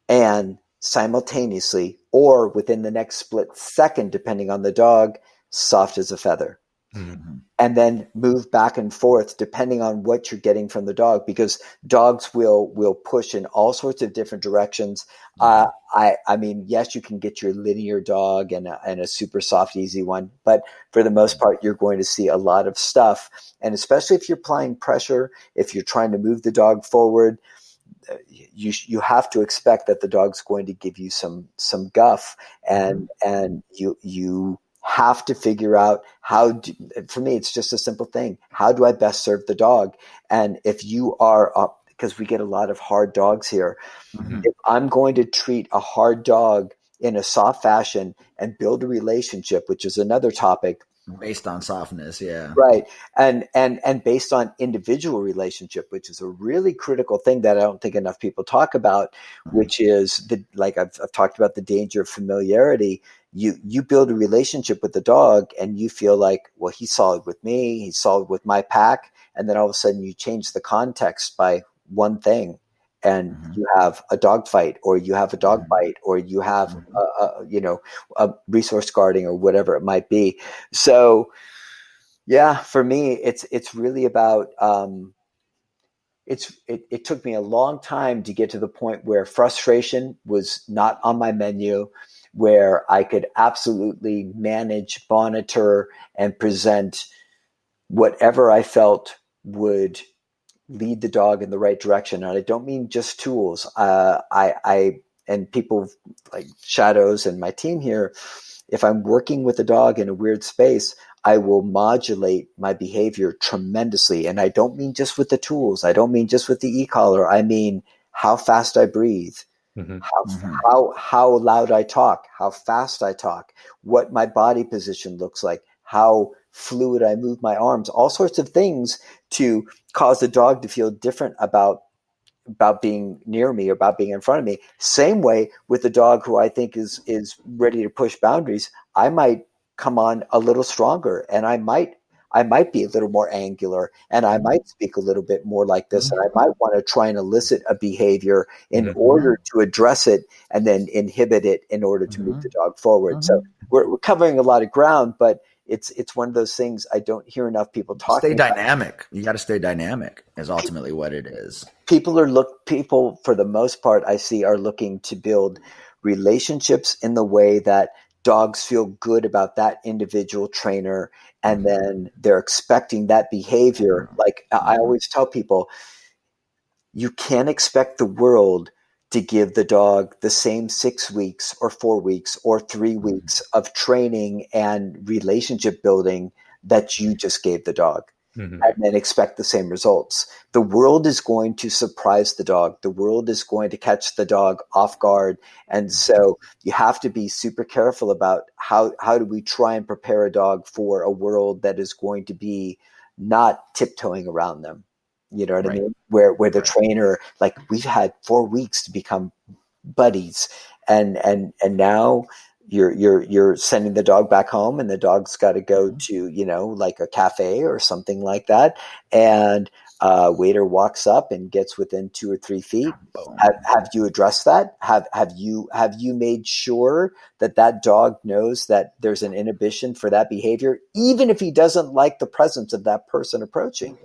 and simultaneously, or within the next split second, depending on the dog, soft as a feather. And then move back and forth depending on what you're getting from the dog, because dogs will push in all sorts of different directions. I mean, yes, you can get your linear dog and a super soft, easy one, but for the most part, you're going to see a lot of stuff. And especially if you're applying pressure, if you're trying to move the dog forward, you have to expect that the dog's going to give you some guff, and you have to figure out for me, it's just a simple thing. How do I best serve the dog? And if you are because we get a lot of hard dogs here, if I'm going to treat a hard dog in a soft fashion and build a relationship, which is another topic, based on softness, yeah, right, and based on individual relationship, which is a really critical thing that I don't think enough people talk about, which is like I've talked about, the danger of familiarity. You build a relationship with the dog, and you feel like, well, he's solid with me, he's solid with my pack, and then all of a sudden you change the context by one thing, and you have a dog fight, or you have a dog bite, or you have a resource guarding, or whatever it might be. So yeah, for me, it's really about it took me a long time to get to the point where frustration was not on my menu, where I could absolutely manage, monitor, and present whatever I felt would lead the dog in the right direction. And I don't mean just tools. I and people like Shadows and my team here, if I'm working with a dog in a weird space, I will modulate my behavior tremendously. And I don't mean just with the tools. I don't mean just with the e-collar. I mean how fast I breathe, how loud I talk, how fast I talk, what my body position looks like, how fluid I move my arms, all sorts of things to cause the dog to feel different about being near me, or about being in front of me. Same way with the dog who I think is ready to push boundaries. I might come on a little stronger, and I might be a little more angular, and I might speak a little bit more like this, and I might want to try and elicit a behavior in order to address it, and then inhibit it in order to move the dog forward. So we're covering a lot of ground, but it's one of those things I don't hear enough people talking about. Stay dynamic. You got to stay dynamic is ultimately what it is. People for the most part I see are looking to build relationships in the way that dogs feel good about that individual trainer, and then they're expecting that behavior. Like I always tell people, you can't expect the world to give the dog the same 6 weeks or 4 weeks or 3 weeks of training and relationship building that you just gave the dog, and then expect the same results. The world is going to surprise the dog. The world is going to catch the dog off guard. And so you have to be super careful about how do we try and prepare a dog for a world that is going to be not tiptoeing around them. You know what I mean? Where the trainer, like, we've had 4 weeks to become buddies, and now you're sending the dog back home, and the dog's got to go to, like a cafe or something like that, and waiter walks up and gets within 2 or 3 feet. Have you addressed that? Have you made sure that dog knows that there's an inhibition for that behavior, even if he doesn't like the presence of that person approaching?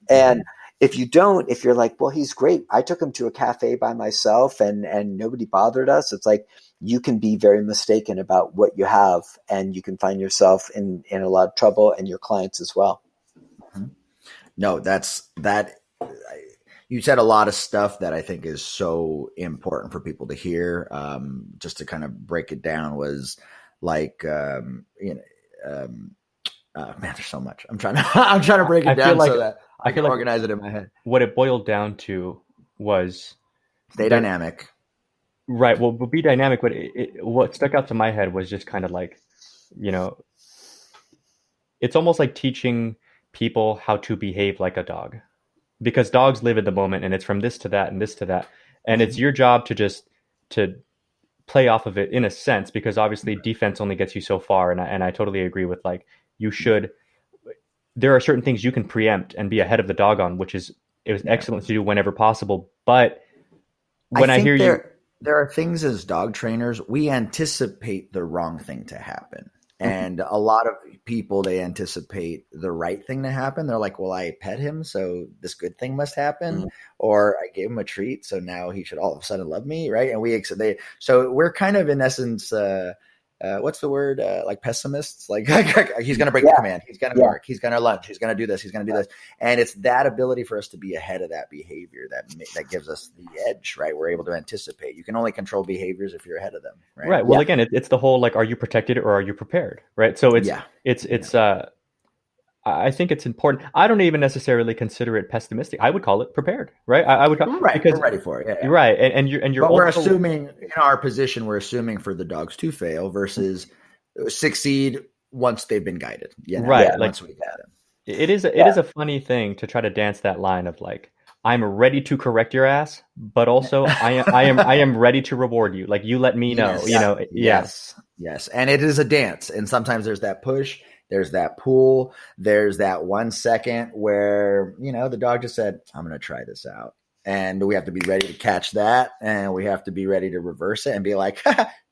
And if you don't, if you're like, well, he's great, I took him to a cafe by myself and nobody bothered us, it's like, you can be very mistaken about what you have, and you can find yourself in a lot of trouble, and your clients as well. No, you said a lot of stuff that I think is so important for people to hear. Just to kind of break it down was like, man, there's so much. I'm trying to break it down so that I can organize it in my head. What it boiled down to was stay dynamic. Right. Well, be dynamic. But what stuck out to my head was just kind of like, it's almost like teaching people how to behave like a dog, because dogs live in the moment, and it's from this to that and this to that. And it's your job to play off of it in a sense, because obviously defense only gets you so far. And I totally agree with like, there are certain things you can preempt and be ahead of the dog on, it was excellent to do whenever possible. But when I hear there are things as dog trainers, we anticipate the wrong thing to happen. And a lot of people, they anticipate the right thing to happen. They're like, well, I pet him, so this good thing must happen. Or I gave him a treat, so now he should all of a sudden love me, right? And so we're kind of in essence, what's the word? Like pessimists. Like he's going to break the command. He's going to bark. He's going to lunge. He's going to do this. He's going to do this. And it's that ability for us to be ahead of that behavior that gives us the edge, right? We're able to anticipate. You can only control behaviors if you're ahead of them, right? Right. Well, again, it's the whole like, are you protected or are you prepared, right? So I think it's important. I don't even necessarily consider it pessimistic. I would call it prepared, right? I would call because we're ready for it. Yeah. Right. And you're. But we're assuming in our position, we're assuming for the dogs to fail versus succeed once they've been guided. Right. Like, once we got them. It is a funny thing to try to dance that line of like, I'm ready to correct your ass, but also I am ready to reward you. Like, you let me know. Yes. And it is a dance, and sometimes there's that push. There's that pull. There's that 1 second where, the dog just said, I'm going to try this out. And we have to be ready to catch that. And we have to be ready to reverse it and be like,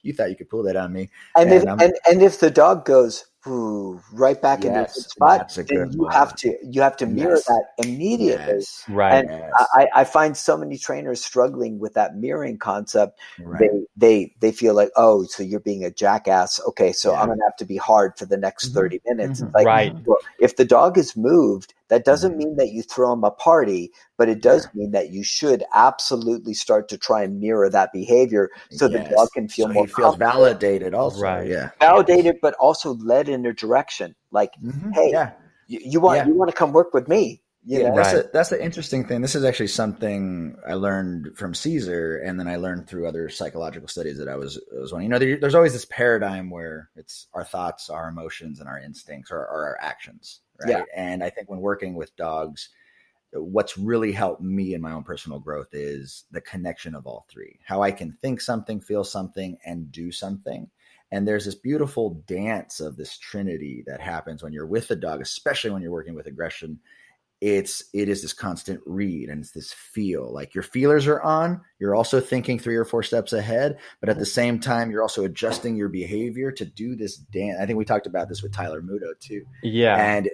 you thought you could pull that on me. And if the dog goes right back into the spot, then you have to mirror that immediately. Yes. Right. And I find so many trainers struggling with that mirroring concept. Right. They feel like, oh, so you're being a jackass. Okay, so I'm gonna have to be hard for the next 30 minutes. It's like, right. Well, if the dog is moved, that doesn't mean that you throw him a party, but it does mean that you should absolutely start to try and mirror that behavior so the dog can feel more. He feels validated also. Right. Yeah. Validated, but also led in a direction. Like, hey, you want to come work with me. That's the interesting thing. This is actually something I learned from Caesar, and then I learned through other psychological studies that I was on. There's always this paradigm where it's our thoughts, our emotions, and our instincts, or our actions, right? Yeah. And I think when working with dogs, what's really helped me in my own personal growth is the connection of all three. How I can think something, feel something, and do something. And there's this beautiful dance of this trinity that happens when you're with the dog, especially when you're working with aggression. It is this constant read, and it's this feel. Like, your feelers are on. You're also thinking 3 or 4 steps ahead, but at the same time, you're also adjusting your behavior to do this dance. I think we talked about this with Tyler Muto too. Yeah. And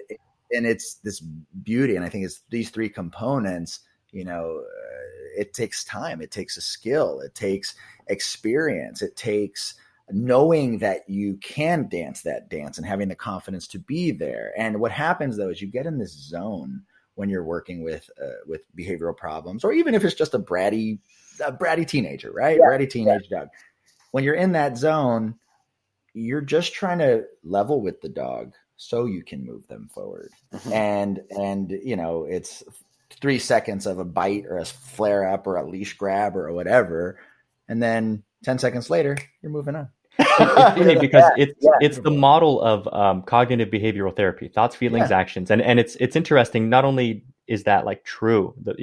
it's this beauty. And I think it's these 3 components, it takes time. It takes a skill. It takes experience. It takes knowing that you can dance that dance and having the confidence to be there. And what happens though, is you get in this zone when you're working with behavioral problems, or even if it's just a bratty teenager, right? Yeah. Bratty teenage dog. When you're in that zone, you're just trying to level with the dog so you can move them forward. And it's 3 seconds of a bite or a flare up or a leash grab or whatever. And then 10 seconds later, you're moving on. It's funny because it's the model of cognitive behavioral therapy: thoughts, feelings, actions, and it's interesting. Not only is that like true that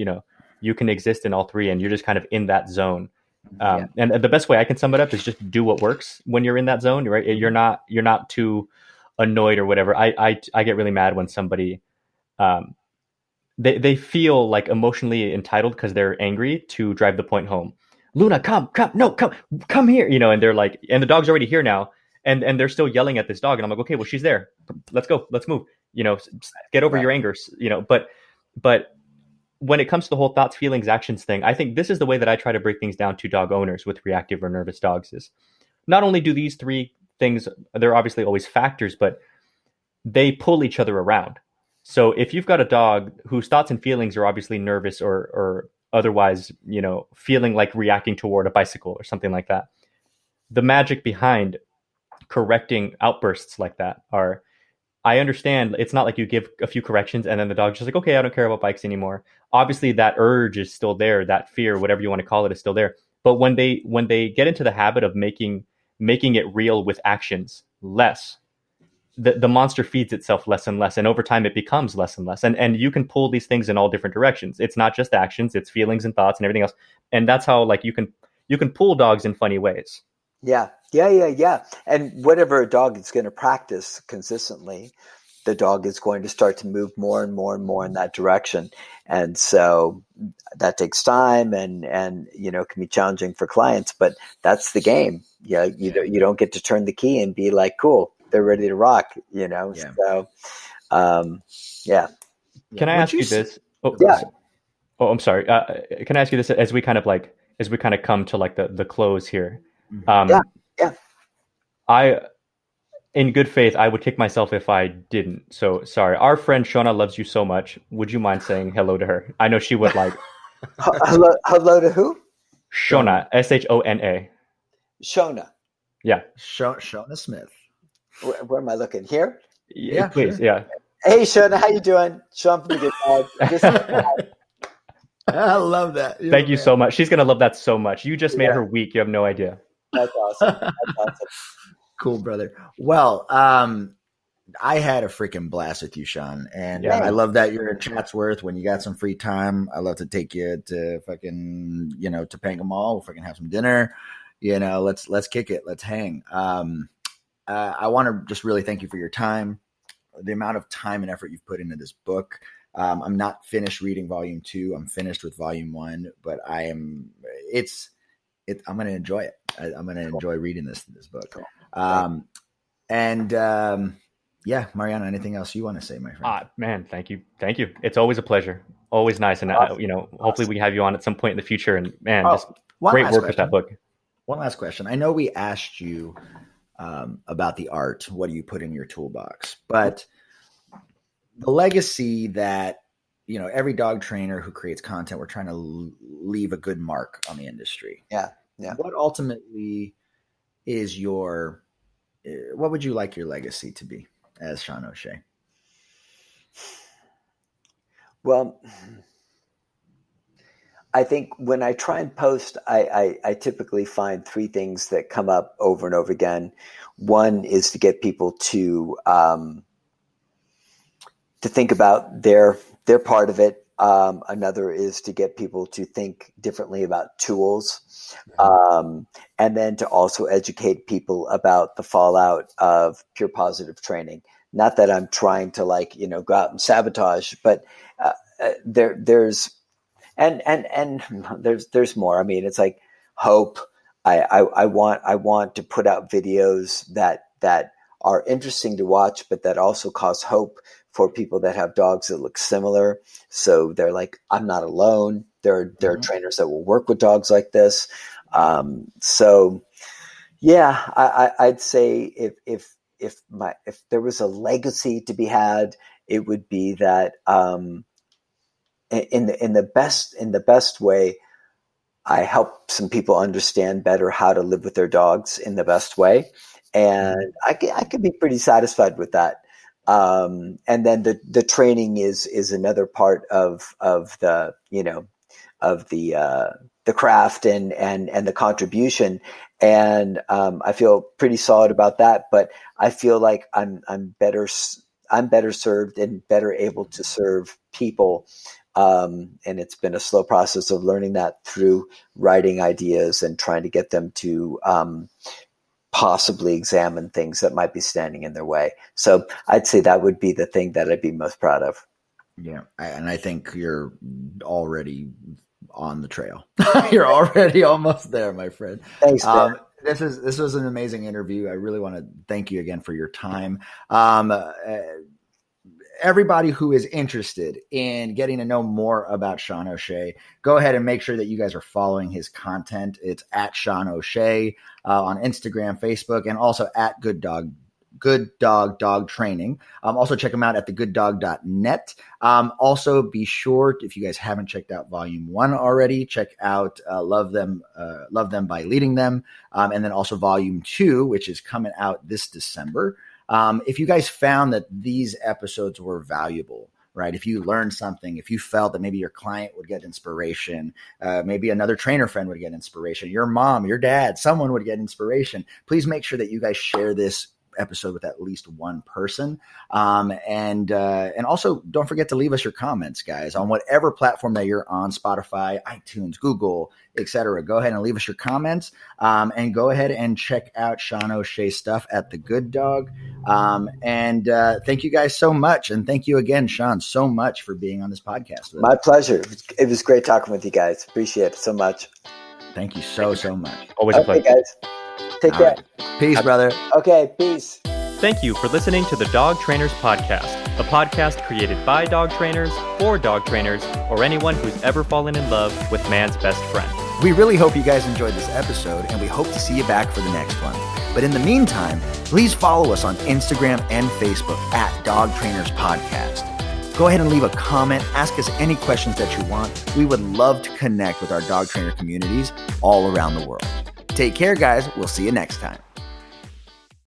you can exist in all 3, and you're just kind of in that zone. And the best way I can sum it up is just do what works when you're in that zone. Right? You're not too annoyed or whatever. I get really mad when somebody they feel like emotionally entitled because they're angry to drive the point home. Luna, come here, and they're like, and the dog's already here now, and they're still yelling at this dog, and I'm like, okay, well, she's there, let's go, let's move, get over your anger, but when it comes to the whole thoughts, feelings, actions thing, I think this is the way that I try to break things down to dog owners with reactive or nervous dogs. Is not only do these 3 things, they're obviously always factors, but they pull each other around. So if you've got a dog whose thoughts and feelings are obviously nervous or otherwise, feeling like reacting toward a bicycle or something like that, the magic behind correcting outbursts like that are, I understand it's not like you give a few corrections and then the dog's just like, okay, I don't care about bikes anymore. Obviously that urge is still there, that fear, whatever you want to call it, is still there. But when they get into the habit of making it real with actions less, the monster feeds itself less and less, and over time it becomes less and less. And you can pull these things in all different directions. It's not just actions, it's feelings and thoughts and everything else. And that's how, like, you can pull dogs in funny ways. Yeah. And whatever a dog is going to practice consistently, the dog is going to start to move more and more and more in that direction. And so that takes time and can be challenging for clients, but that's the game. Yeah. You don't get to turn the key and be like, cool, they're ready to rock, Yeah. So, yeah. Can I ask you this? Oh, yeah. Oh, I'm sorry. Can I ask you this as we kind of come to like the close here? Yeah. I, in good faith, I would kick myself if I didn't. So sorry. Our friend Shona loves you so much. Would you mind saying hello to her? I know she would like. Hello to who? Shona, Shona. Shona. Yeah. Shona Smith. Where am I looking? Here? Yeah, please. Sure. Yeah. Hey, Shona, how you doing? Sean from the Good Dog. I love that. Thank you so much. She's going to love that so much. You just made her week. You have no idea. That's awesome. Cool, brother. Well, I had a freaking blast with you, Sean. And I love that you're in Chatsworth. When you got some free time, I love to take you to fucking, Topanga Mall. We'll fucking have some dinner. Let's kick it. Let's hang. I want to just really thank you for your time, the amount of time and effort you've put into this book. I'm not finished reading volume 2. I'm finished with volume 1, but I'm going to enjoy it. I'm going to enjoy reading this book. Mariano, anything else you want to say, my friend? Man, thank you. It's always a pleasure. Always nice. And, hopefully we can have you on at some point in the future. And man, just great work with that book. One last question. I know we asked you about the art. What do you put in your toolbox? But the legacy that, every dog trainer who creates content, we're trying to leave a good mark on the industry. Yeah. What ultimately is what would you like your legacy to be as Sean O'Shea? Well, I think when I try and post, I typically find 3 things that come up over and over again. One is to get people to think about their part of it. Another is to get people to think differently about tools. And then to also educate people about the fallout of pure positive training. Not that I'm trying to go out and sabotage, but there's more. I mean, it's like hope. I want to put out videos that are interesting to watch, but that also cause hope for people that have dogs that look similar. So they're like, I'm not alone. There are trainers that will work with dogs like this. I'd say if there was a legacy to be had, it would be that in the best way, I help some people understand better how to live with their dogs in the best way, and I could be pretty satisfied with that. And then the training is another part of the the craft and the contribution. And I feel pretty solid about that, but I feel like I'm better served and better able to serve people. And it's been a slow process of learning that through writing ideas and trying to get them to possibly examine things that might be standing in their way. So I'd say that would be the thing that I'd be most proud of. Yeah. And I think you're already on the trail. You're already almost there, my friend. Thanks, Ben. This was an amazing interview. I really want to thank you again for your time. Everybody who is interested in getting to know more about Sean O'Shea, go ahead and make sure that you guys are following his content. It's at Sean O'Shea on Instagram, Facebook, and also at Good Dog Good Dog Training. Also check them out at thegooddog.net. Also be sure, if you guys haven't checked out Volume 1 already, check out Love Them by Leading Them. And then also Volume 2, which is coming out this December. If you guys found that these episodes were valuable, right? If you learned something, if you felt that maybe your client would get inspiration, maybe another trainer friend would get inspiration, your mom, your dad, someone would get inspiration, please make sure that you guys share this episode with at least one person. And also don't forget to leave us your comments, guys, on whatever platform that you're on, Spotify, iTunes, Google, etc. Go ahead and leave us your comments, and go ahead and check out Sean O'Shea's stuff at The Good Dog. Thank you guys so much. And thank you again, Sean, so much for being on this podcast. My pleasure. It was great talking with you guys. Appreciate it so much. Thank you so much. Always a pleasure. Guys. Take care. Right. Peace, brother. Okay, peace. Thank you for listening to the Dog Trainers Podcast, a podcast created by dog trainers, for dog trainers, or anyone who's ever fallen in love with man's best friend. We really hope you guys enjoyed this episode, and we hope to see you back for the next one. But in the meantime, please follow us on Instagram and Facebook at Dog Trainers Podcast. Go ahead and leave a comment. Ask us any questions that you want. We would love to connect with our dog trainer communities all around the world. Take care, guys. We'll see you next time.